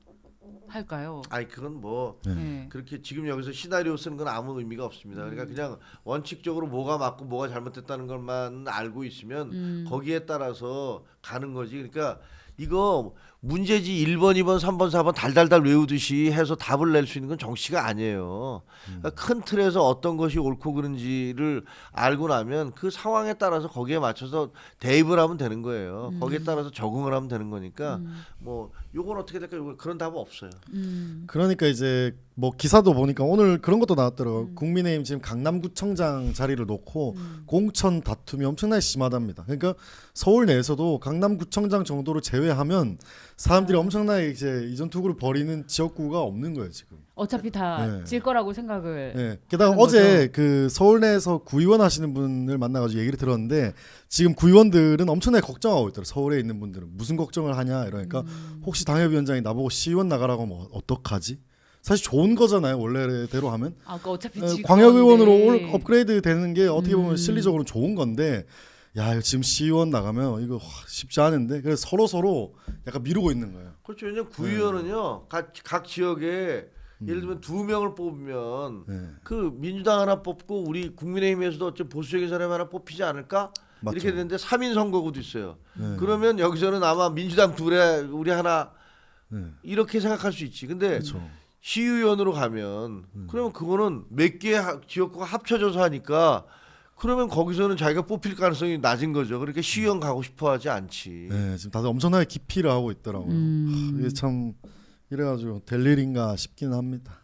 할까요? 아니 그건 뭐 네. 그렇게 지금 여기서 시나리오 쓰는 건 아무 의미가 없습니다. 그러니까 그냥 원칙적으로 뭐가 맞고 뭐가 잘못됐다는 것만 알고 있으면 거기에 따라서 가는 거지. 그러니까 이거 문제지 1번, 2번, 3번, 4번 달달달 외우듯이 해서 답을 낼 수 있는 건 정치가 아니에요. 그러니까 큰 틀에서 어떤 것이 옳고 그른지를 알고 나면 그 상황에 따라서 거기에 맞춰서 대입을 하면 되는 거예요. 거기에 따라서 적응을 하면 되는 거니까 뭐 요건 어떻게 될까? 요건 그런 답은 없어요. 그러니까 이제 뭐 기사도 보니까 오늘 그런 것도 나왔더라고요. 국민의힘 지금 강남구청장 자리를 놓고 공천 다툼이 엄청나게 심하답니다. 그러니까 서울 내에서도 강남구청장 정도를 제외하면 사람들이 엄청나게 이제 이전 투구를 벌이는 지역구가 없는 거예요 지금. 어차피 다 네. 질 거라고 생각을. 네. 게다가 하는 어제 그 서울 내에서 구의원 하시는 분을 만나가지고 얘기를 들었는데 지금 구의원들은 엄청나게 걱정하고 있더라고요. 서울에 있는 분들은 무슨 걱정을 하냐 이러니까 혹시 당협위원장이 나보고 시의원 나가라고 하면 어떡하지? 사실 좋은 거잖아요. 원래대로 하면. 그 어차피 질 광역의원으로 건데. 업그레이드 되는 게 어떻게 보면 실리적으로 좋은 건데 야 이거 지금 시의원 나가면 이거 쉽지 않은데 그래서 서로 약간 미루고 있는 거예요. 그렇죠. 왜냐면 구의원은요 각 지역에 예를 들면 2명을 뽑으면 네. 그 민주당 하나 뽑고 우리 국민의힘에서도 어째 보수적인 사람 하나 뽑히지 않을까? 맞죠. 이렇게 되는데 3인 선거구도 있어요. 네. 그러면 여기서는 아마 민주당 둘에 우리 하나 네. 이렇게 생각할 수 있지. 근데 그렇죠. 시의원으로 가면 그러면 그거는 몇 개의 지역구가 합쳐져서 하니까 그러면 거기서는 자기가 뽑힐 가능성이 낮은 거죠. 그러니까 시의원 가고 싶어 하지 않지. 네, 지금 다들 엄청나게 기피를 하고 있더라고요. 이게 참 이래가지고 될 일인가 싶기는 합니다.